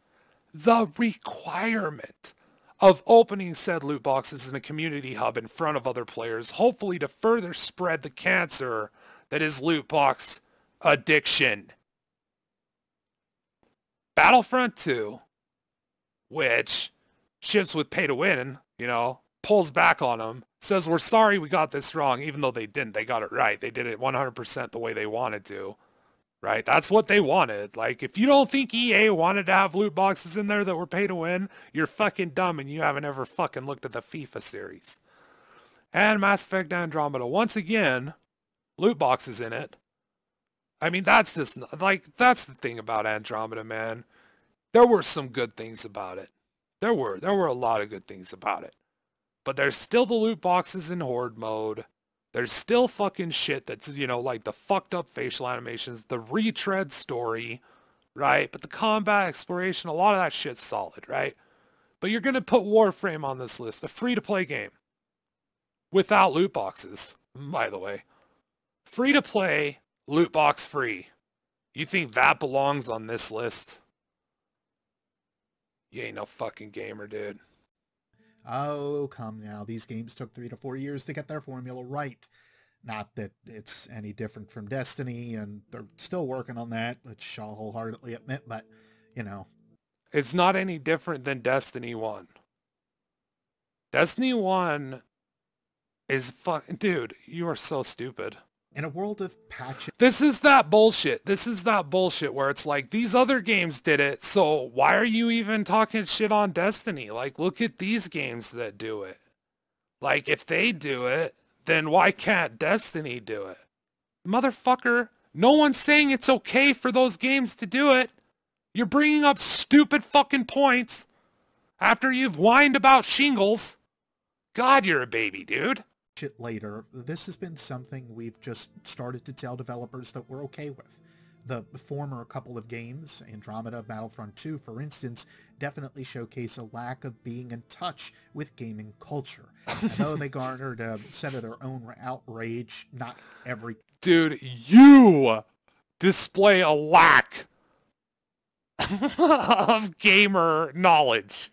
of opening said loot boxes in a community hub in front of other players, hopefully to further spread the cancer that is loot box addiction. Battlefront 2, which ships with pay to win, pulls back on them, says we're sorry we got this wrong, even though they didn't. They got it right. They did it 100% the way they wanted to. Right? That's what they wanted. Like, if you don't think EA wanted to have loot boxes in there that were pay to win, you're fucking dumb and you haven't ever fucking looked at the FIFA series. And Mass Effect Andromeda, once again, loot boxes in it. I mean, that's just, like, that's the thing about Andromeda, man. There were some good things about it. There were a lot of good things about it. But there's still the loot boxes in Horde mode. There's still fucking shit that's, you know, like the fucked up facial animations, the retread story, right? But the combat exploration, a lot of that shit's solid, right? But you're going to put Warframe on this list, a free-to-play game. Without loot boxes, by the way. Free-to-play, loot box free. You think that belongs on this list? You ain't no fucking gamer, dude. Oh, come now. These games took 3 to 4 years to get their formula right. Not that it's any different from Destiny, and they're still working on that, which I'll wholeheartedly admit, but, you know. It's not any different than Destiny 1. Destiny 1 is fucking... Dude, you are so stupid. In a world of patches... This is that bullshit. This is that bullshit where it's like, these other games did it, so why are you even talking shit on Destiny? Like, look at these games that do it. Like, if they do it, then why can't Destiny do it? Motherfucker, no one's saying it's okay for those games to do it. You're bringing up stupid fucking points after you've whined about shingles. God, you're a baby, dude. Later, this has been something we've just started to tell developers that we're okay with. The former couple of games, Andromeda, Battlefront 2, for instance, definitely showcase a lack of being in touch with gaming culture. I know they garnered a set of their own outrage, not every... Dude, you display a lack of gamer knowledge.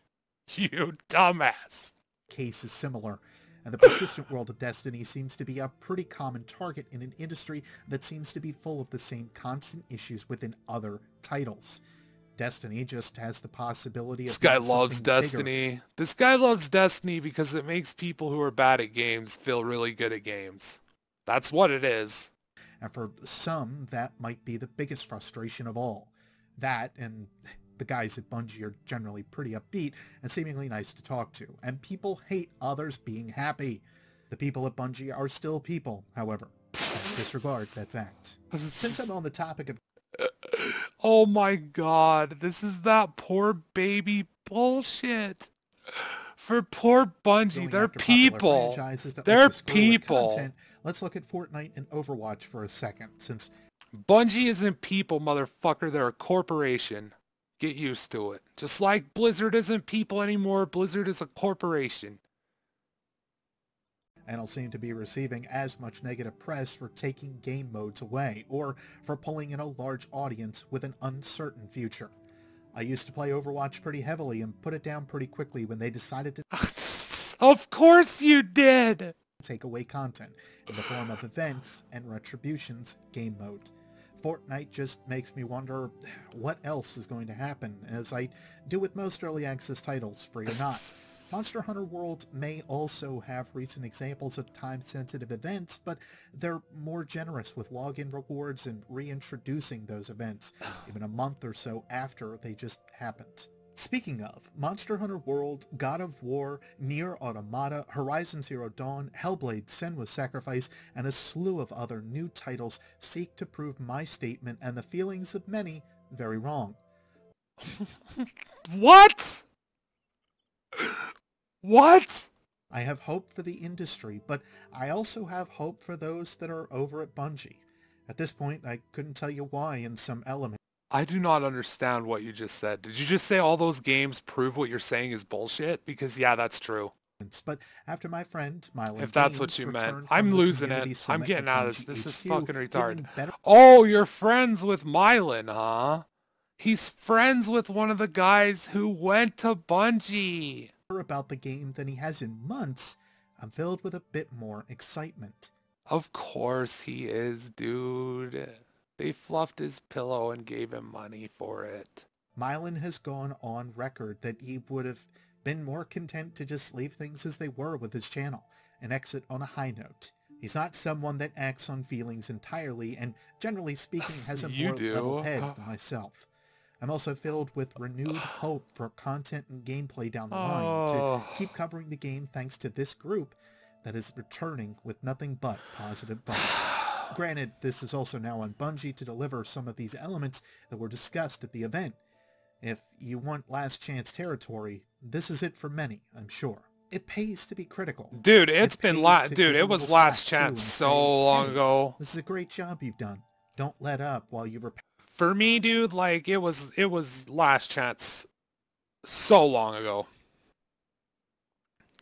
You dumbass. Case is similar. And the persistent world of Destiny seems to be a pretty common target in an industry that seems to be full of the same constant issues within other titles. Destiny just has the possibility of... This guy loves Destiny. Bigger. This guy loves Destiny because it makes people who are bad at games feel really good at games. That's what it is. And for some, that might be the biggest frustration of all. That, and the guys at Bungie are generally pretty upbeat and seemingly nice to talk to, and people hate others being happy. The people at Bungie are still people, however. Disregard that fact. Since I'm on the topic of... Oh my god, this is that poor baby bullshit. For poor Bungie, they're people. They're people. Content, let's look at Fortnite and Overwatch for a second, since... Bungie isn't people, motherfucker. They're a corporation. Get used to it. Just like Blizzard isn't people anymore, Blizzard is a corporation. And will seem to be receiving as much negative press for taking game modes away, or for pulling in a large audience with an uncertain future. I used to play Overwatch pretty heavily and put it down pretty quickly when they decided to... Of course you did! Take away content in the form of events and Retribution's game mode. Fortnite just makes me wonder what else is going to happen, as I do with most early access titles, free or not. Monster Hunter World may also have recent examples of time-sensitive events, but they're more generous with login rewards and reintroducing those events, even a month or so after they just happened. Speaking of, Monster Hunter World, God of War, Nier Automata, Horizon Zero Dawn, Hellblade, Senua's Sacrifice, and a slew of other new titles seek to prove my statement and the feelings of many very wrong. What? What? I have hope for the industry, but I also have hope for those that are over at Bungie. At this point, I couldn't tell you why in some element. I do not understand what you just said. Did you just say all those games prove what you're saying is bullshit? Because yeah, that's true. But after my friend Mylan, if that's what you meant, I'm losing it. I'm getting out of this. This is fucking retarded. Better... Oh, you're friends with Mylan, huh? He's friends with one of the guys who went to Bungie. About the game than he has in months, I'm filled with a bit more excitement. Of course he is, dude. They fluffed his pillow and gave him money for it. Mylan has gone on record that he would have been more content to just leave things as they were with his channel and exit on a high note. He's not someone that acts on feelings entirely, and generally speaking has a more level head than myself. I'm also filled with renewed hope for content and gameplay down the line to keep covering the game thanks to this group that is returning with nothing but positive vibes. Granted, this is also now on Bungie to deliver some of these elements that were discussed at the event. If you want last chance territory, this is it for many, I'm sure. It pays to be critical. Dude, it was last chance so long ago. This is a great job you've done. Don't let up while you repent. For me, dude, like, it was last chance so long ago.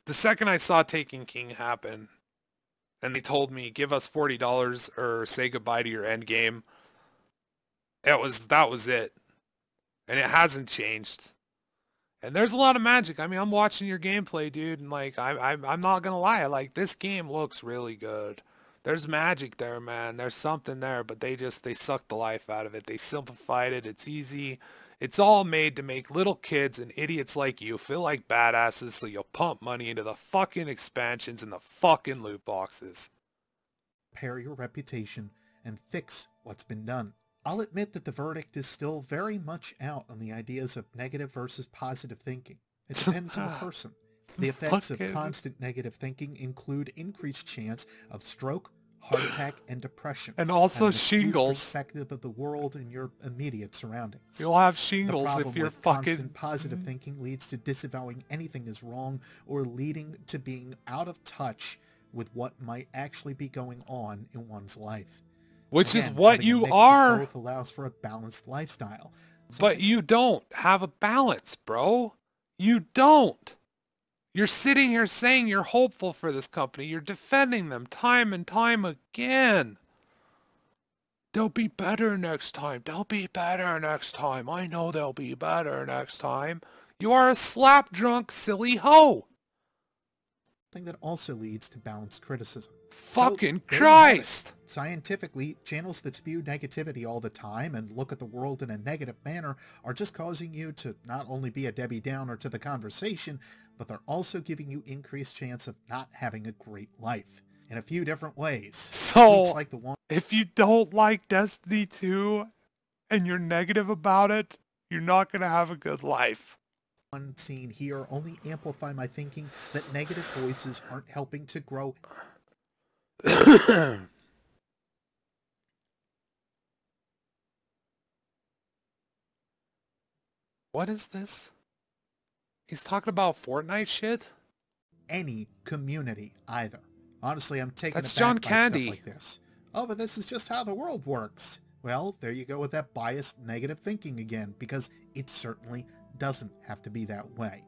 The second I saw Taking King happen, and they told me, give us $40 or say goodbye to your end game, that was it. And it hasn't changed. And there's a lot of magic. I mean, I'm watching your gameplay, dude, and like, I'm not gonna lie, like, this game looks really good. There's magic there, man. There's something there, but they sucked the life out of it. They simplified it. It's easy. It's all made to make little kids and idiots like you feel like badasses, so you'll pump money into the fucking expansions and the fucking loot boxes. Repair your reputation and fix what's been done. I'll admit that the verdict is still very much out on the ideas of negative versus positive thinking. It depends on the person. The effects of constant negative thinking include increased chance of stroke, heart attack, and depression. And also shingles. Perspective of the world and your immediate surroundings. You'll have shingles if you're fucking... Constant positive thinking leads to disavowing anything is wrong or leading to being out of touch with what might actually be going on in one's life. Which is what you are. Both allows for a balanced lifestyle. But you don't have a balance, bro. You don't. You're sitting here saying you're hopeful for this company. You're defending them time and time again. They'll be better next time. They'll be better next time. I know they'll be better next time. You are a slap drunk, silly hoe. Thing that also leads to balanced criticism. Fucking Christ! Scientifically, channels that spew negativity all the time and look at the world in a negative manner are just causing you to not only be a Debbie Downer to the conversation, but they're also giving you increased chance of not having a great life in a few different ways. So, like the one if you don't like Destiny 2 and you're negative about it, you're not going to have a good life. One scene here only amplify my thinking that negative voices aren't helping to grow. What is this? He's talking about Fortnite shit? Any community either. Honestly, I'm taken That's aback John by Candy. stuff like this. Oh, but this is just how the world works. Well, there you go with that biased negative thinking again, because it certainly doesn't have to be that way.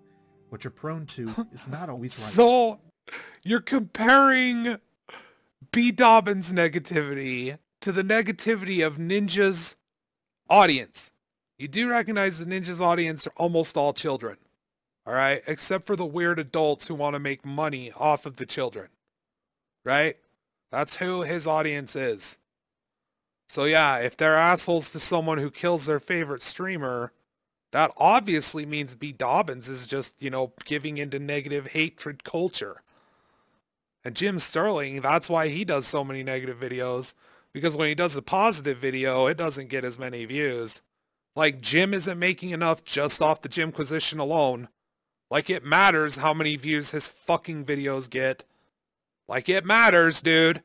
What you're prone to is not always right. So, you're comparing BDobbins negativity to the negativity of Ninja's audience. You do recognize the Ninja's audience are almost all children. Alright? Except for the weird adults who want to make money off of the children. Right? That's who his audience is. So yeah, if they're assholes to someone who kills their favorite streamer, that obviously means BDobbins is just, you know, giving into negative hatred culture. And Jim Sterling, that's why he does so many negative videos. Because when he does a positive video, it doesn't get as many views. Like, Jim isn't making enough just off the Jimquisition alone. Like, it matters how many views his fucking videos get. Like, it matters, dude.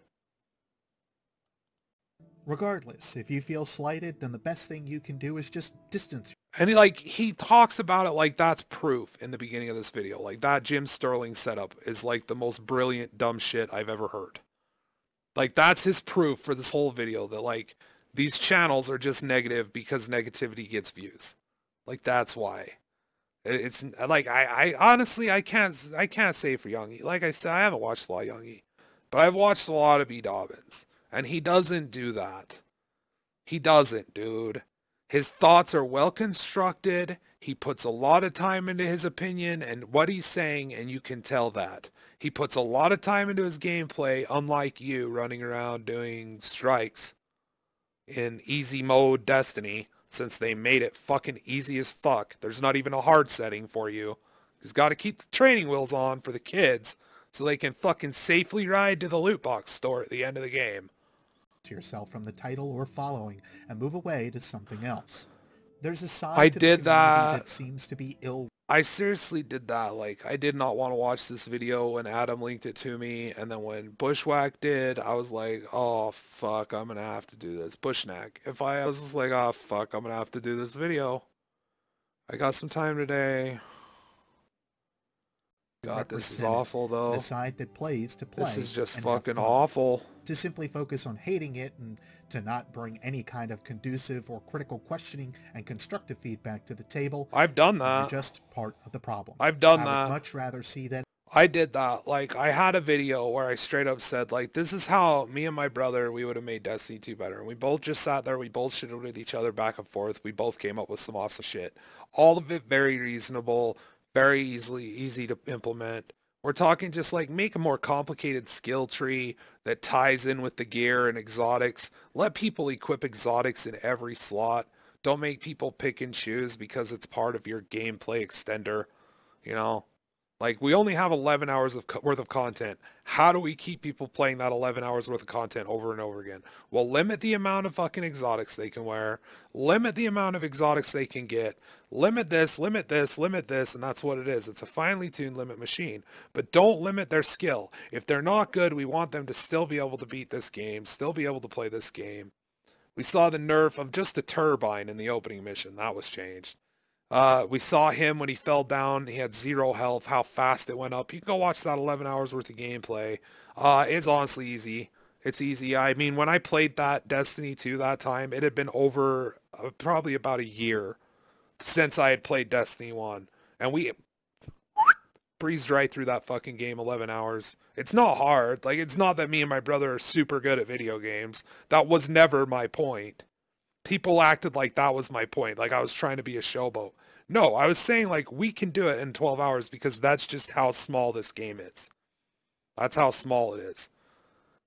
Regardless, if you feel slighted, then the best thing you can do is just distance. And he talks about it like that's proof in the beginning of this video. Like, that Jim Sterling setup is like the most brilliant dumb shit I've ever heard. Like, that's his proof for this whole video, that like these channels are just negative because negativity gets views. Like, that's why. It's like, I honestly, I can't say for Youngie. Like I said, I haven't watched a lot of Youngie, but I've watched a lot of BDobbins, and he doesn't do that. He doesn't, dude. His thoughts are well constructed. He puts a lot of time into his opinion and what he's saying, and you can tell that. He puts a lot of time into his gameplay, unlike you running around doing strikes in easy mode Destiny, since they made it fucking easy as fuck. There's not even a hard setting for you. You've got to keep the training wheels on for the kids so they can fucking safely ride to the loot box store at the end of the game. To yourself from the title or following and move away to something else. There's a side to the community that seems to be ill. I seriously did that. Like, I did not want to watch this video when Adam linked it to me, and then when Bushwhack did, I was like, oh, fuck, I'm gonna have to do this. Bushnak. If I was just like, oh, fuck, I'm gonna have to do this video. I got some time today. God, this is awful, though. The side that plays to play. This is just fucking awful. To simply focus on hating it and to not bring any kind of conducive or critical questioning and constructive feedback to the table. I've done that. You're just part of the problem. I've done that. I would much rather see that. I did that. Like, I had a video where I straight up said, like, this is how me and my brother, we would have made Destiny 2 better. And we both just sat there, we both shitted with each other back and forth. We both came up with some awesome shit. All of it very reasonable, very easy to implement. We're talking just like make a more complicated skill tree that ties in with the gear and exotics. Let people equip exotics in every slot. Don't make people pick and choose because it's part of your gameplay extender, you know? Like, we only have 11 hours worth of content. How do we keep people playing that 11 hours worth of content over and over again? Well, limit the amount of fucking exotics they can wear. Limit the amount of exotics they can get. Limit this, limit this, limit this, and that's what it is. It's a finely tuned limit machine. But don't limit their skill. If they're not good, we want them to still be able to beat this game, still be able to play this game. We saw the nerf of just a turbine in the opening mission. That was changed. We saw him when he fell down. He had 0 health, how fast it went up. You can go watch that 11 hours worth of gameplay. It's honestly easy. It's easy. I mean, when I played that Destiny 2 that time, it had been over probably about a year since I had played Destiny 1. And we breezed right through that fucking game 11 hours. It's not hard. Like, it's not that me and my brother are super good at video games. That was never my point. People acted like that was my point, like I was trying to be a showboat. No, I was saying, like, we can do it in 12 hours because that's just how small this game is. That's how small it is,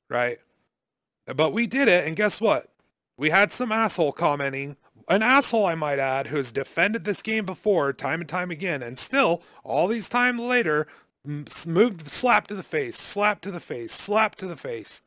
right? But we did it, and guess what? We had some asshole commenting, an asshole, I might add, who has defended this game before time and time again, and still, all these times later, moved, slap to the face, slap to the face, slap to the face,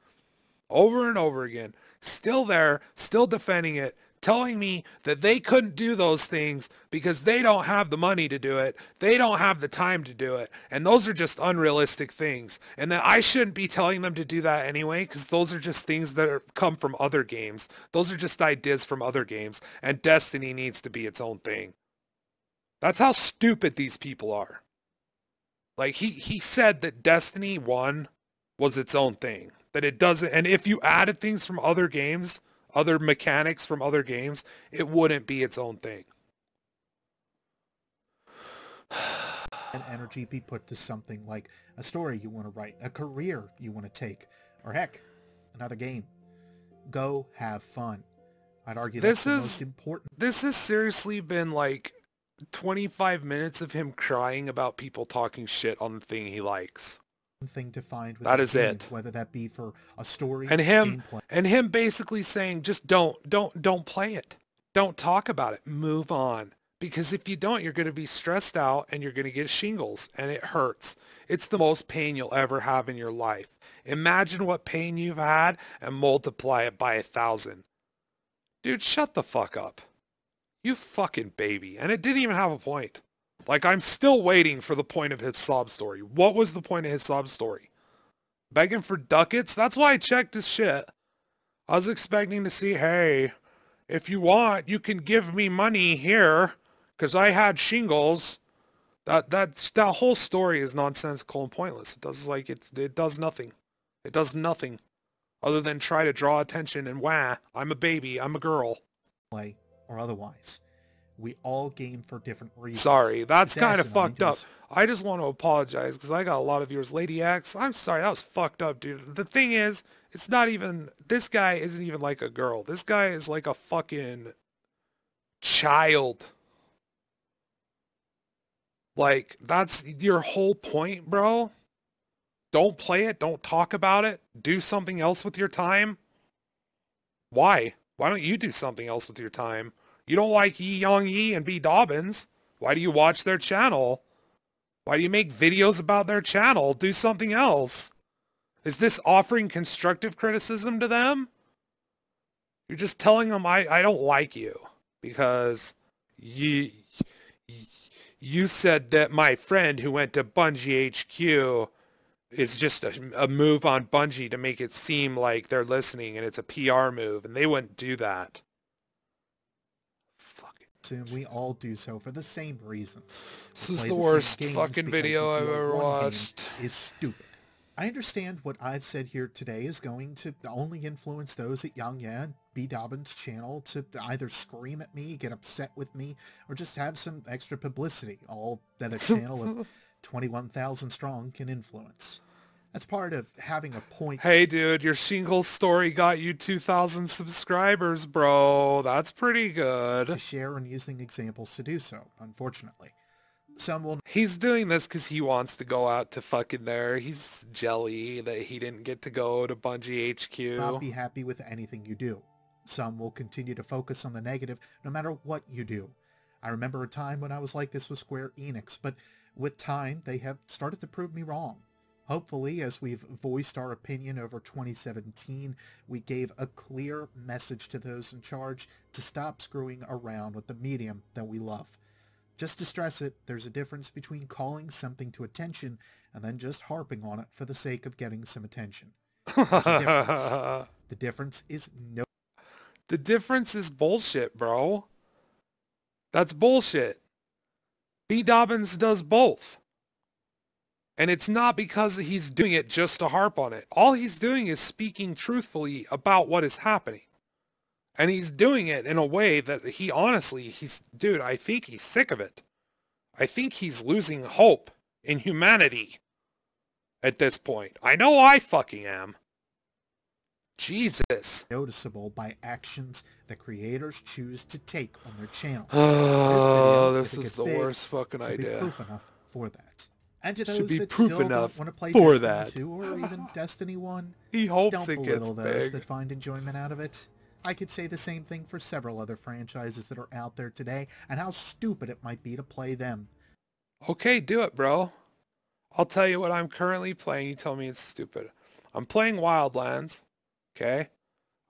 over and over again. Still there, still defending it, telling me that they couldn't do those things because they don't have the money to do it, they don't have the time to do it, and those are just unrealistic things, and that I shouldn't be telling them to do that anyway because those are just things that come from other games. Those are just ideas from other games, and Destiny needs to be its own thing. That's how stupid these people are. Like, he said that Destiny 1 was its own thing. That it doesn't, and if you added things from other games, other mechanics from other games, it wouldn't be its own thing. And energy be put to something like a story you want to write, a career you want to take, or heck, another game. Go have fun. I'd argue that's the most important. This has seriously been like 25 minutes of him crying about people talking shit on the thing he likes. Thing to find with that is game, it, whether that be for a story and him basically saying just don't play it, don't talk about it, move on, because if you don't, you're going to be stressed out and you're going to get shingles and it hurts. It's the most pain you'll ever have in your life. Imagine what pain you've had and multiply it by 1,000. Dude, shut the fuck up, you fucking baby. And it didn't even have a point. Like, I'm still waiting for the point of his sob story. What was the point of his sob story? Begging for ducats? That's why I checked his shit. I was expecting to see, hey, if you want, you can give me money here, because I had shingles. That whole story is nonsensical and pointless. It does nothing. It does nothing other than try to draw attention and wah, I'm a baby, I'm a girl. Play or otherwise. We all game for different reasons. Sorry, that's kind of fucked up. I just want to apologize because I got a lot of viewers. Lady X, I'm sorry, that was fucked up, dude. The thing is, it's not even, this guy isn't even like a girl. This guy is like a fucking child. Like, that's your whole point, bro? Don't play it, don't talk about it, do something else with your time? Why? Why don't you do something else with your time? You don't like Yi Young Yi and BDobbins. Why do you watch their channel? Why do you make videos about their channel? Do something else. Is this offering constructive criticism to them? You're just telling them I don't like you because you you said that my friend who went to Bungie HQ is just a move on Bungie to make it seem like they're listening and it's a PR move, and they wouldn't do that. Fuck it. And we all do so for the same reasons. This is the worst fucking video I've ever watched. Is stupid. I understand what I've said here today is going to only influence those at and BDobbins channel to either scream at me, get upset with me, or just have some extra publicity, all that a channel of 21,000 strong can influence. That's part of having a point. Hey dude, your shingles story got you 2,000 subscribers, bro. That's pretty good. To share and using examples to do so, unfortunately. Some will... He's doing this because he wants to go out to fucking there. He's jelly that he didn't get to go to Bungie HQ. Not be happy with anything you do. Some will continue to focus on the negative no matter what you do. I remember a time when I was like this with Square Enix, but with time they have started to prove me wrong. Hopefully, as we've voiced our opinion over 2017, we gave a clear message to those in charge to stop screwing around with the medium that we love. Just to stress it, there's a difference between calling something to attention and then just harping on it for the sake of getting some attention. There's a difference. The difference is no... The difference is bullshit, bro. That's bullshit. BDobbins does both. And it's not because he's doing it just to harp on it. All he's doing is speaking truthfully about what is happening. And he's doing it in a way that he honestly, dude, I think he's sick of it. I think he's losing hope in humanity at this point. I know I fucking am. Jesus. Noticeable by actions the creators choose to take on their channel. Oh, this is the worst fucking idea. Be proof enough for that. And to those should be that proof still enough don't want to play for Destiny that. 2 or even Destiny 1, he hopes don't it gets belittle those big. that find enjoyment out of it. I could say the same thing for several other franchises that are out there today, and how stupid it might be to play them. Okay, do it, bro. I'll tell you what I'm currently playing. You tell me it's stupid. I'm playing Wildlands. Okay?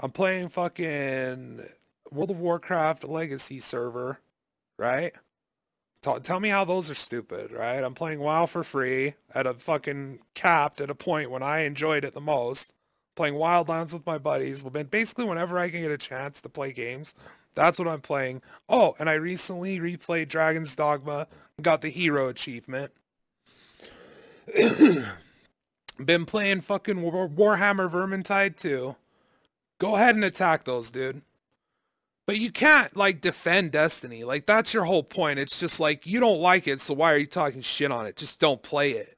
I'm playing fucking World of Warcraft Legacy server. Right? Tell me how those are stupid, right? I'm playing WoW for free at a fucking capped at a point when I enjoyed it the most. Playing Wildlands with my buddies. Basically, whenever I can get a chance to play games, that's what I'm playing. Oh, and I recently replayed Dragon's Dogma and got the hero achievement. Been playing fucking Warhammer Vermintide too. Go ahead and attack those, dude. But you can't, like, defend Destiny. Like, that's your whole point. It's just like, you don't like it, so why are you talking shit on it? Just don't play it.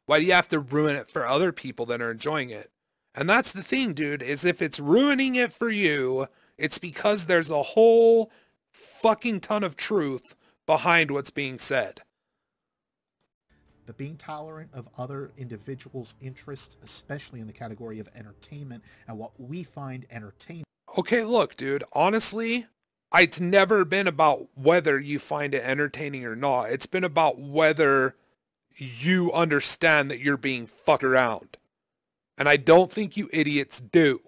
Why do you have to ruin it for other people that are enjoying it? And that's the thing, dude, is if it's ruining it for you, it's because there's a whole fucking ton of truth behind what's being said. But being tolerant of other individuals' interests, especially in the category of entertainment and what we find entertaining. Okay, look, dude, honestly, it's never been about whether you find it entertaining or not. It's been about whether you understand that you're being fucked around. And I don't think you idiots do.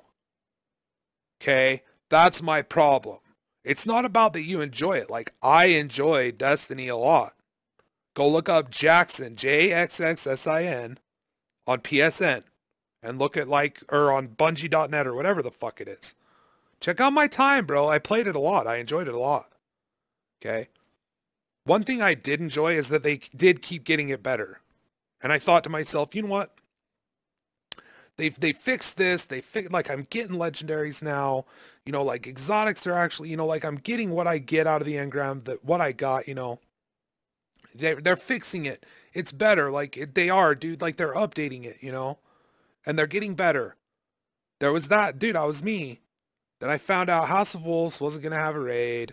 Okay? That's my problem. It's not about that you enjoy it. Like, I enjoy Destiny a lot. Go look up Jackson, Jaxxsin, on PSN. And look at, like, or on Bungie.net or whatever the fuck it is. Check out my time, bro. I played it a lot. I enjoyed it a lot. Okay? One thing I did enjoy is that they did keep getting it better. And I thought to myself, you know what? They fixed this. Like, I'm getting legendaries now. You know, like, exotics are actually, you know, like, I'm getting what I get out of the engram, that what I got, you know. They're fixing it. It's better. Like, they are, dude. Like, they're updating it, you know. And they're getting better. There was that, dude, I was me. Then I found out House of Wolves wasn't going to have a raid.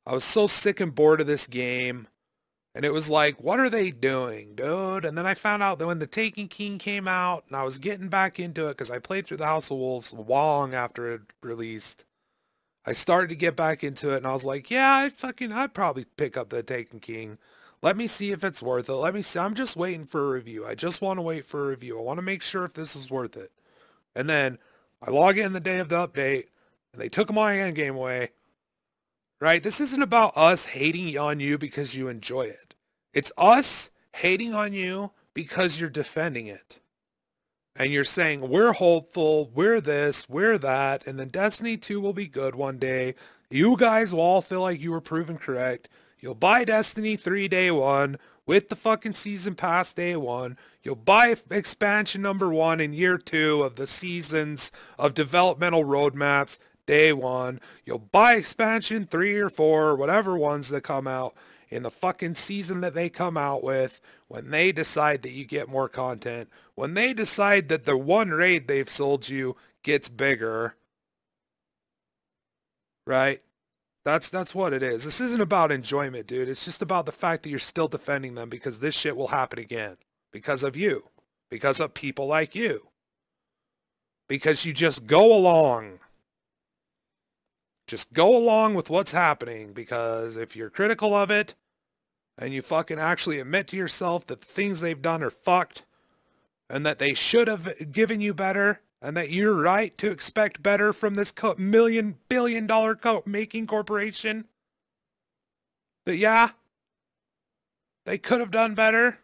I was so sick and bored of this game. And it was like, what are they doing, dude? And then I found out that when the Taken King came out, and I was getting back into it, because I played through the House of Wolves long after it released. I started to get back into it, and I was like, yeah, I'd probably pick up the Taken King. Let me see if it's worth it. Let me see. I'm just waiting for a review. I just want to wait for a review. I want to make sure if this is worth it. And then I log in the day of the update, and they took my endgame away. Right? This isn't about us hating on you because you enjoy it. It's us hating on you because you're defending it. And you're saying, we're hopeful, we're this, we're that, and then Destiny 2 will be good one day. You guys will all feel like you were proven correct. You'll buy Destiny 3 day one with the fucking season pass day one. You'll buy expansion number 1 in year 2 of the seasons of developmental roadmaps day 1. You'll buy expansion 3 or 4, or whatever ones that come out in the fucking season that they come out with, when they decide that you get more content, when they decide that the one raid they've sold you gets bigger, right? That's what it is. This isn't about enjoyment, dude. It's just about the fact that you're still defending them, because this shit will happen again. Because of you. Because of people like you. Because you just go along. Just go along with what's happening, because if you're critical of it, and you fucking actually admit to yourself that the things they've done are fucked, and that they should have given you better, and that you're right to expect better from this billion-dollar making corporation, that yeah, they could have done better.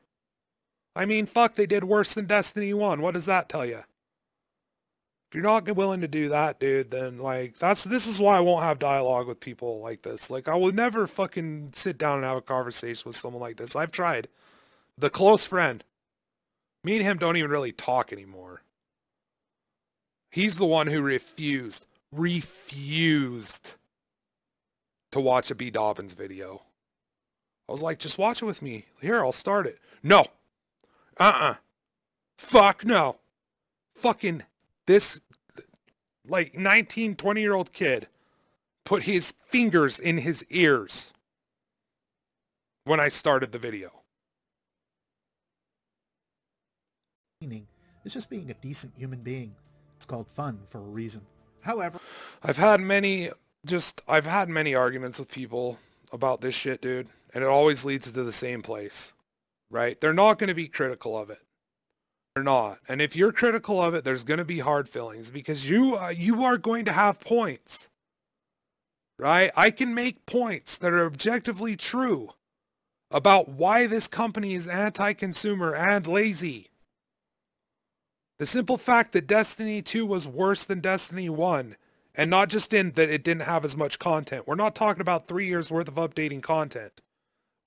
I mean, fuck, they did worse than Destiny 1. What does that tell you? If you're not willing to do that, dude, then, like, this is why I won't have dialogue with people like this. Like, I will never fucking sit down and have a conversation with someone like this. I've tried. The close friend. Me and him don't even really talk anymore. He's the one who refused to watch a BDobbins video. I was like, just watch it with me. Here, I'll start it. No. Fuck no. Fucking this, like, 19, 20-year-old kid put his fingers in his ears when I started the video. It's just being a decent human being. It's called fun for a reason. However, I've had many arguments with people about this shit, dude, and it always leads to the same place, right? They're not going to be critical of it. They're not. And if you're critical of it, there's going to be hard feelings, because you are going to have points, right? I can make points that are objectively true about why this company is anti-consumer and lazy. The simple fact that Destiny 2 was worse than Destiny 1, and not just in that it didn't have as much content. We're not talking about 3 years worth of updating content.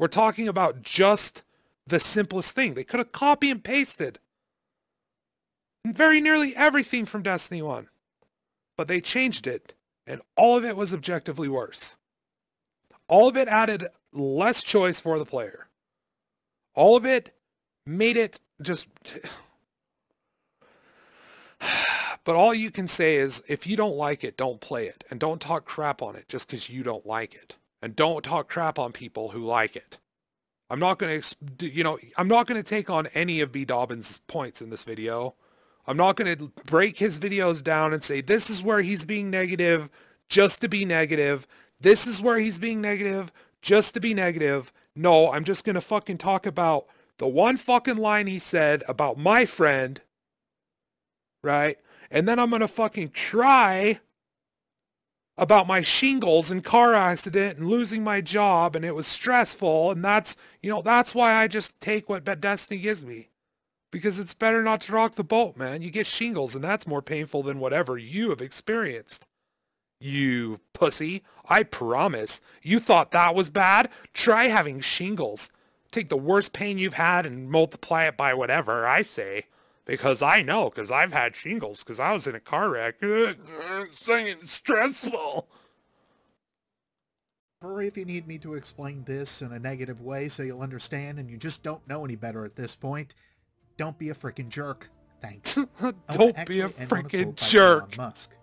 We're talking about just the simplest thing. They could have copy and pasted very nearly everything from Destiny 1. But they changed it, and all of it was objectively worse. All of it added less choice for the player. All of it made it just... But all you can say is, if you don't like it, don't play it. And don't talk crap on it just because you don't like it. And don't talk crap on people who like it. I'm not going to, I'm not going to take on any of BDobbins' points in this video. I'm not going to break his videos down and say, this is where he's being negative just to be negative. This is where he's being negative just to be negative. No, I'm just going to fucking talk about the one fucking line he said about my friend, right? And then I'm going to fucking cry about my shingles and car accident and losing my job, and it was stressful, and that's why I just take what Destiny gives me. Because it's better not to rock the boat, man. You get shingles, and that's more painful than whatever you have experienced. You pussy. I promise. You thought that was bad? Try having shingles. Take the worst pain you've had and multiply it by whatever, I say. Because I know, because I've had shingles, because I was in a car wreck. It's stressful. Or if you need me to explain this in a negative way so you'll understand and you just don't know any better at this point, don't be a freaking jerk. Thanks. Don't be a freaking jerk. Musk.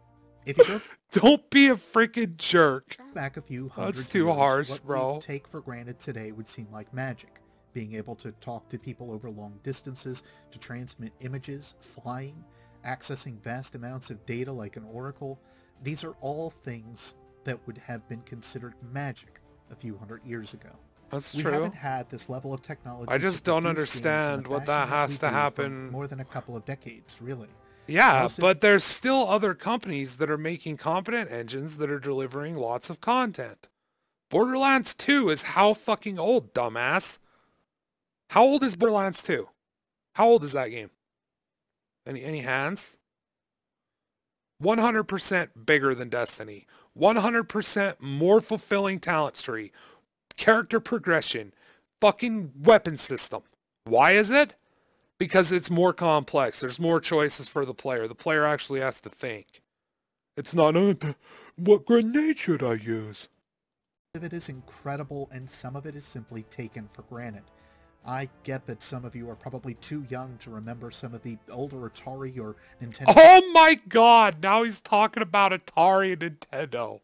If you don't be a freaking jerk. Back a few hundred That's too years, harsh, what bro. we take for granted today would seem like magic. Being able to talk to people over long distances, to transmit images, flying, accessing vast amounts of data like an oracle. These are all things that would have been considered magic a few hundred years ago. That's we true. haven't had this level of technology. I just don't understand what that has to happen. More than a couple of decades, really. Yeah, but there's still other companies that are making competent engines that are delivering lots of content. Borderlands 2 is how fucking old, dumbass? How old is Borderlands 2? How old is that game? Any hands? 100% bigger than Destiny. 100% more fulfilling talent tree. Character progression. Fucking weapon system. Why is it? Because it's more complex. There's more choices for the player. The player actually has to think. It's not, what grenade should I use? Some of it is incredible, and some of it is simply taken for granted. I get that some of you are probably too young to remember some of the older Atari or Nintendo. Oh my god, now he's talking about Atari and Nintendo.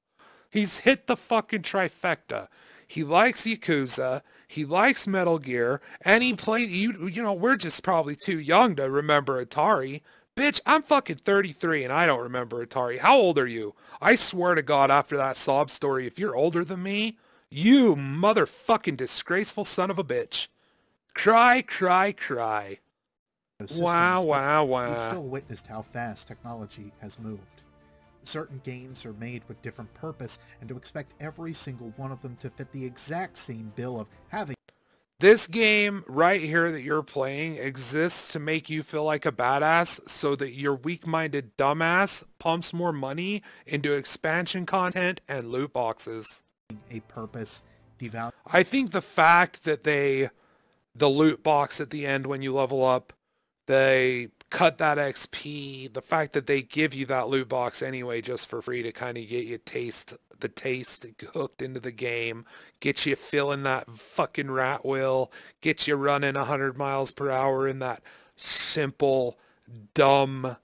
He's hit the fucking trifecta. He likes Yakuza, he likes Metal Gear, and he played, you know, we're just probably too young to remember Atari. Bitch, I'm fucking 33 and I don't remember Atari. How old are you? I swear to God, after that sob story, if you're older than me, you motherfucking disgraceful son of a bitch. Cry, cry, cry. Wow, wow, wow. We've still witnessed how fast technology has moved. Certain games are made with different purpose, and to expect every single one of them to fit the exact same bill of having... This game right here that you're playing exists to make you feel like a badass so that your weak-minded dumbass pumps more money into expansion content and loot boxes. A purpose, I think the fact that the loot box at the end when you level up, they cut that XP, the fact that they give you that loot box anyway just for free to kind of get you the taste hooked into the game, get you feeling that fucking rat wheel, get you running 100 miles per hour in that simple, dumb,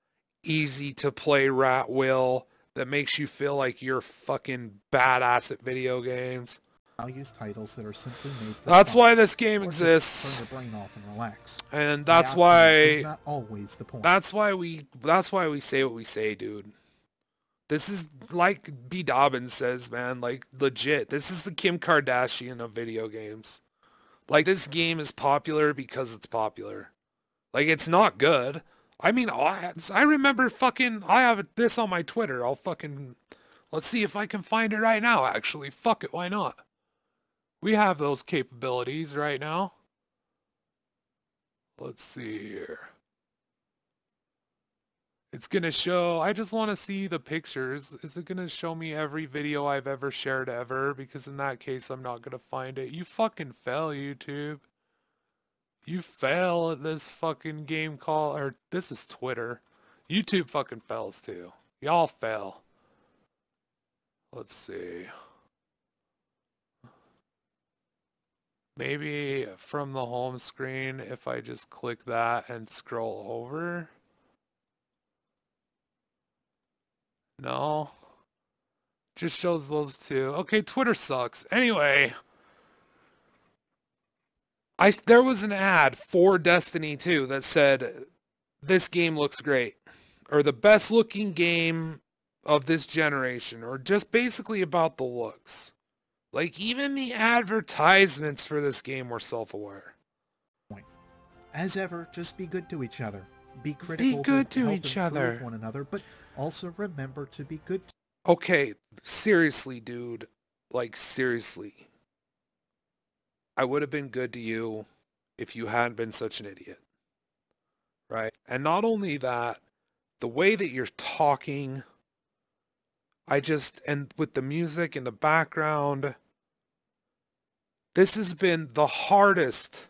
easy to play rat wheel that makes you feel like you're fucking badass at video games. Values titles that are simply made for that's fun, why this game exists. Turn your brain off and relax. And that's why not always the point. That's why we say what we say, dude. This is like BDobbins says, man, like legit. This is the Kim Kardashian of video games. Like this game is popular because it's popular. Like it's not good. I mean, I remember fucking, I have this on my Twitter. Let's see if I can find it right now, actually. Fuck it, why not? We have those capabilities right now. Let's see here. It's gonna show, I just want to see the pictures. Is it gonna show me every video I've ever shared ever? Because in that case, I'm not gonna find it. You fucking fail, YouTube. You fail at this fucking game call, or this is Twitter. YouTube fucking fails too. Y'all fail. Let's see. Maybe from the home screen, if I just click that and scroll over. No. Just shows those two. Okay, Twitter sucks. Anyway. There was an ad for Destiny 2 that said, this game looks great. Or the best looking game of this generation. Or just basically about the looks. Like, even the advertisements for this game were self-aware. As ever, just be good to each other. Be critical. Be good to to each other. One another, but also remember to be good to... Okay, seriously, dude. Like, seriously. I would have been good to you if you hadn't been such an idiot. Right? And not only that, the way that you're talking, and with the music in the background, this has been the hardest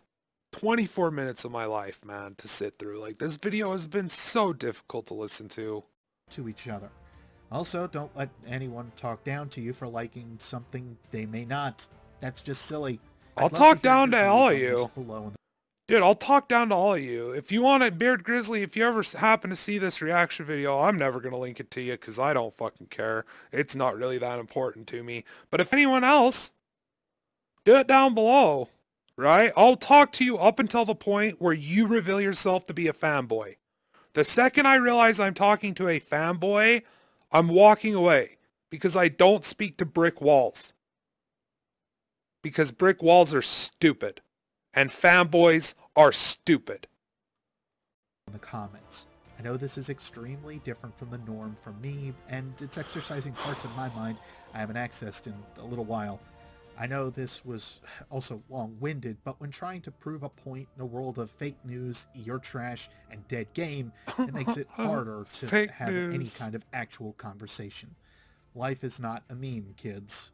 24 minutes of my life, man, to sit through. Like, this video has been so difficult to listen to. To each other. Also, don't let anyone talk down to you for liking something they may not. That's just silly. I'll talk down to all of you. Dude, I'll talk down to all of you. If you want it, Beard Grizzly, if you ever happen to see this reaction video, I'm never going to link it to you because I don't fucking care. It's not really that important to me. But if anyone else, do it down below, right? I'll talk to you up until the point where you reveal yourself to be a fanboy. The second I realize I'm talking to a fanboy, I'm walking away because I don't speak to brick walls. Because brick walls are stupid. And fanboys are stupid. In the comments. I know this is extremely different from the norm for me, and it's exercising parts of my mind I haven't accessed in a little while. I know this was also long-winded, but when trying to prove a point in a world of fake news, you're trash, and dead game, it makes it harder to have any kind of actual conversation. Life is not a meme, kids.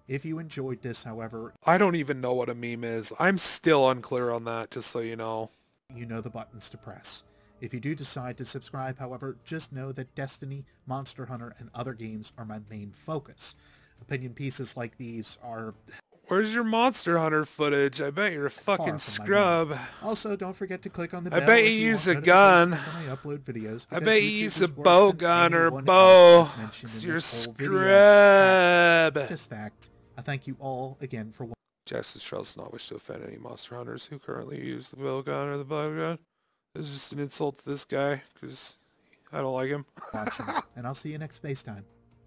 If you enjoyed this, however... I don't even know what a meme is. I'm still unclear on that, just so you know. You know the buttons to press. If you do decide to subscribe, however, just know that Destiny, Monster Hunter, and other games are my main focus. Opinion pieces like these are... Where's your Monster Hunter footage? I bet you're a fucking scrub. Also, don't forget to click on the bell. I bet you use a gun. When I upload videos, I bet you use a bow gun or a bow. You're a scrub. Just fact. I thank you all again for watching. Justice does not wish to offend any Monster Hunters who currently use the bow gun or the bow gun. It's just an insult to this guy, because I don't like him. And I'll see you next space time.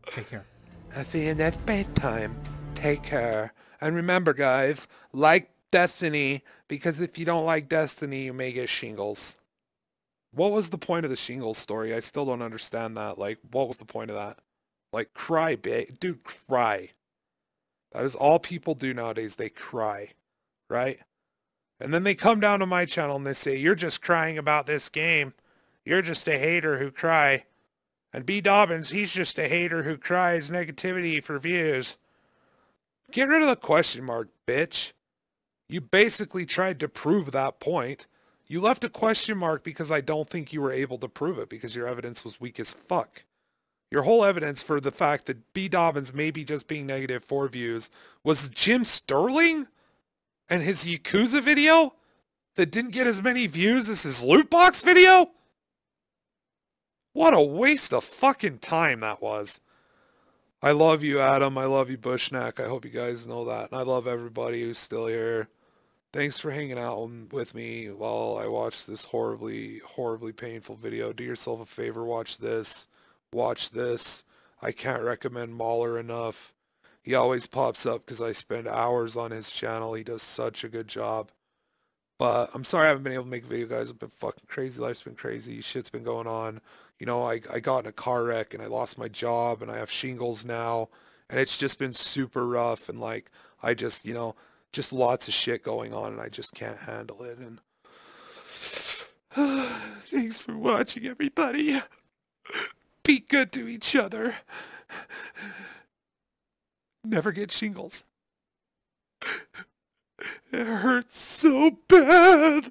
Take care. I'll see you next space time. Take care. And remember, guys, like Destiny, because if you don't like Destiny, you may get shingles. What was the point of the shingles story? I still don't understand that. Like, what was the point of that? Like, cry, dude, cry. That is all people do nowadays. They cry, right? And then they come down to my channel and they say, you're just crying about this game. You're just a hater who cry. And BDobbins, he's just a hater who cries negativity for views. Get rid of the question mark, bitch. You basically tried to prove that point. You left a question mark because I don't think you were able to prove it because your evidence was weak as fuck. Your whole evidence for the fact that BDobbins may be just being negative for views was Jim Sterling and his Yakuza video that didn't get as many views as his loot box video? What a waste of fucking time that was. I love you, Adam. I love you, Bushnak. I hope you guys know that. And I love everybody who's still here. Thanks for hanging out with me while I watch this horribly, horribly painful video. Do yourself a favor. Watch this. Watch this. I can't recommend Mahler enough. He always pops up because I spend hours on his channel. He does such a good job. But I'm sorry I haven't been able to make a video, guys. I've been fucking crazy. Life's been crazy. Shit's been going on. You know, I got in a car wreck and I lost my job and I have shingles now. And it's just been super rough. And like, I just, you know, just lots of shit going on and I just can't handle it. And thanks for watching, everybody. Be good to each other. Never get shingles. It hurts so bad.